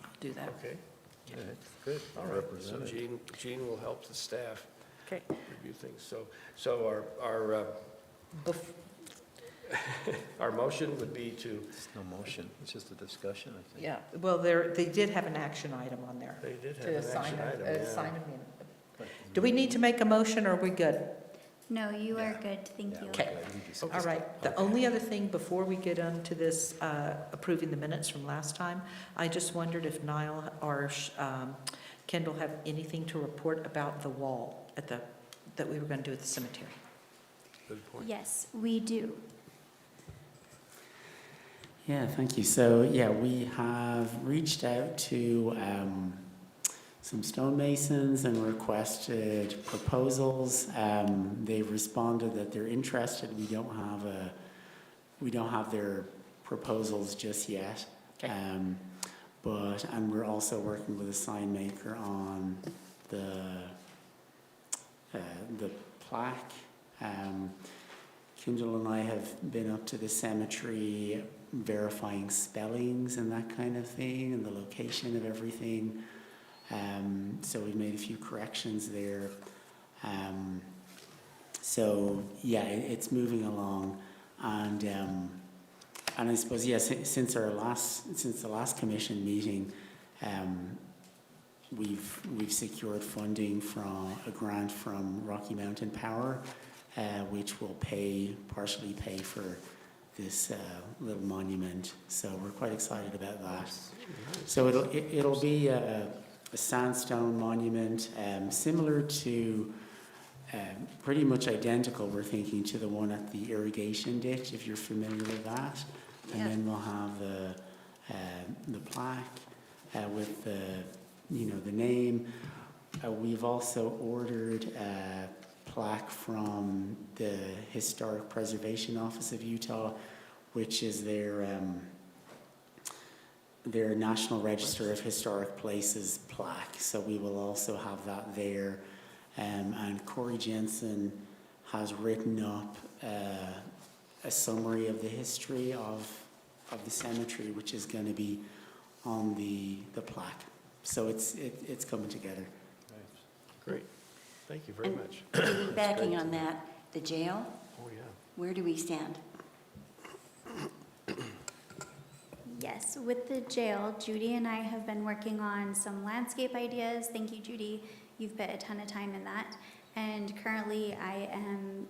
I'll do that. Okay, That's good. all right. So Jean will help the staff Okay. review things. So our motion would be to, It's no motion, it's just a discussion, I think. Yeah, well, they did have an action item on there. they did have To an assign action item, assign yeah. a minute. Do we need to make a motion, or are we good? No, you are Yeah. good, thank you. Okay. Okay. All right, the only other thing before we get onto this, approving the minutes from last time, I just wondered if Niall or Kendall have anything to report about the wall that we were going to do at the cemetery. Good point. Yes, we do. Yeah, thank you. So, yeah, we have reached out to some stonemasons and requested proposals. They've responded that they're interested. We don't have their proposals just yet. Okay. And we're also working with a sign maker on the plaque. Kendall and I have been up to the cemetery verifying spellings and that kind of thing and the location of everything. So we've made a few corrections there. So yeah, it's moving along, and I suppose yes, since the last commission meeting, we've secured funding from a grant from Rocky Mountain Power, which will partially pay for this little monument. So we're quite excited about that. So it'll be a sandstone monument, similar to, pretty much identical, we're thinking, to the one at the irrigation ditch, if you're familiar with that. And Yeah. then we'll have the plaque with the name. We've also ordered a plaque from the Historic Preservation Office of Utah, which is their National Register of Historic Places plaque. So we will also have that there. And Corey Jensen has written up a summary of the history of the cemetery, which is going to be on the plaque. So it's coming together. Great, thank you very And much. Backing on that, the jail, Oh, yeah. where do we stand? Yes, with the jail, Judy and I have been working on some landscape ideas. Thank you, Judy. You've put a ton of time in that. And currently I am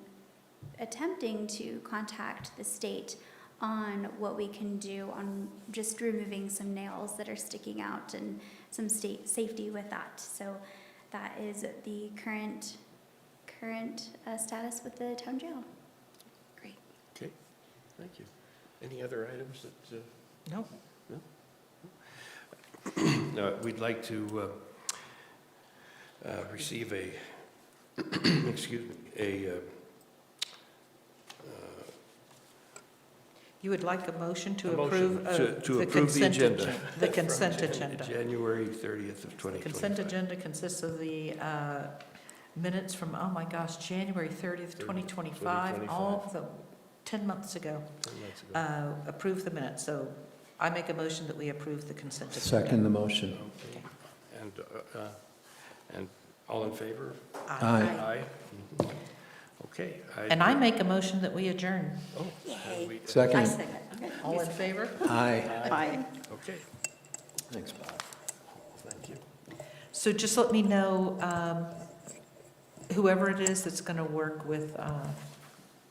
attempting to contact the state on what we can do on just removing some nails that are sticking out and some state safety with that. So that is the current status with the town jail. Great. Okay, thank you. Any other items that? No. No, we'd like to receive a, excuse me, You would like a motion to A motion approve to the approve the consent agenda. The consent from agenda. January 30th of 2025. Consent agenda consists of the minutes from, oh my gosh, January 30th, 2025, all the 10 months ago. 10 months ago. Approve the minutes. So I make a motion that we approve the consent agenda. Second the motion. Okay. And all in favor? Aye. Aye. Mhm. Okay. And I make a motion that we adjourn. Oh, Yay. and we- I Second. second. Okay. All in favor? Aye. Aye. Okay, Thanks, Bob. thank you. So just let me know, whoever it is that's going to work with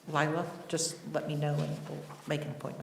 Lila, just let me know and we'll make an appointment.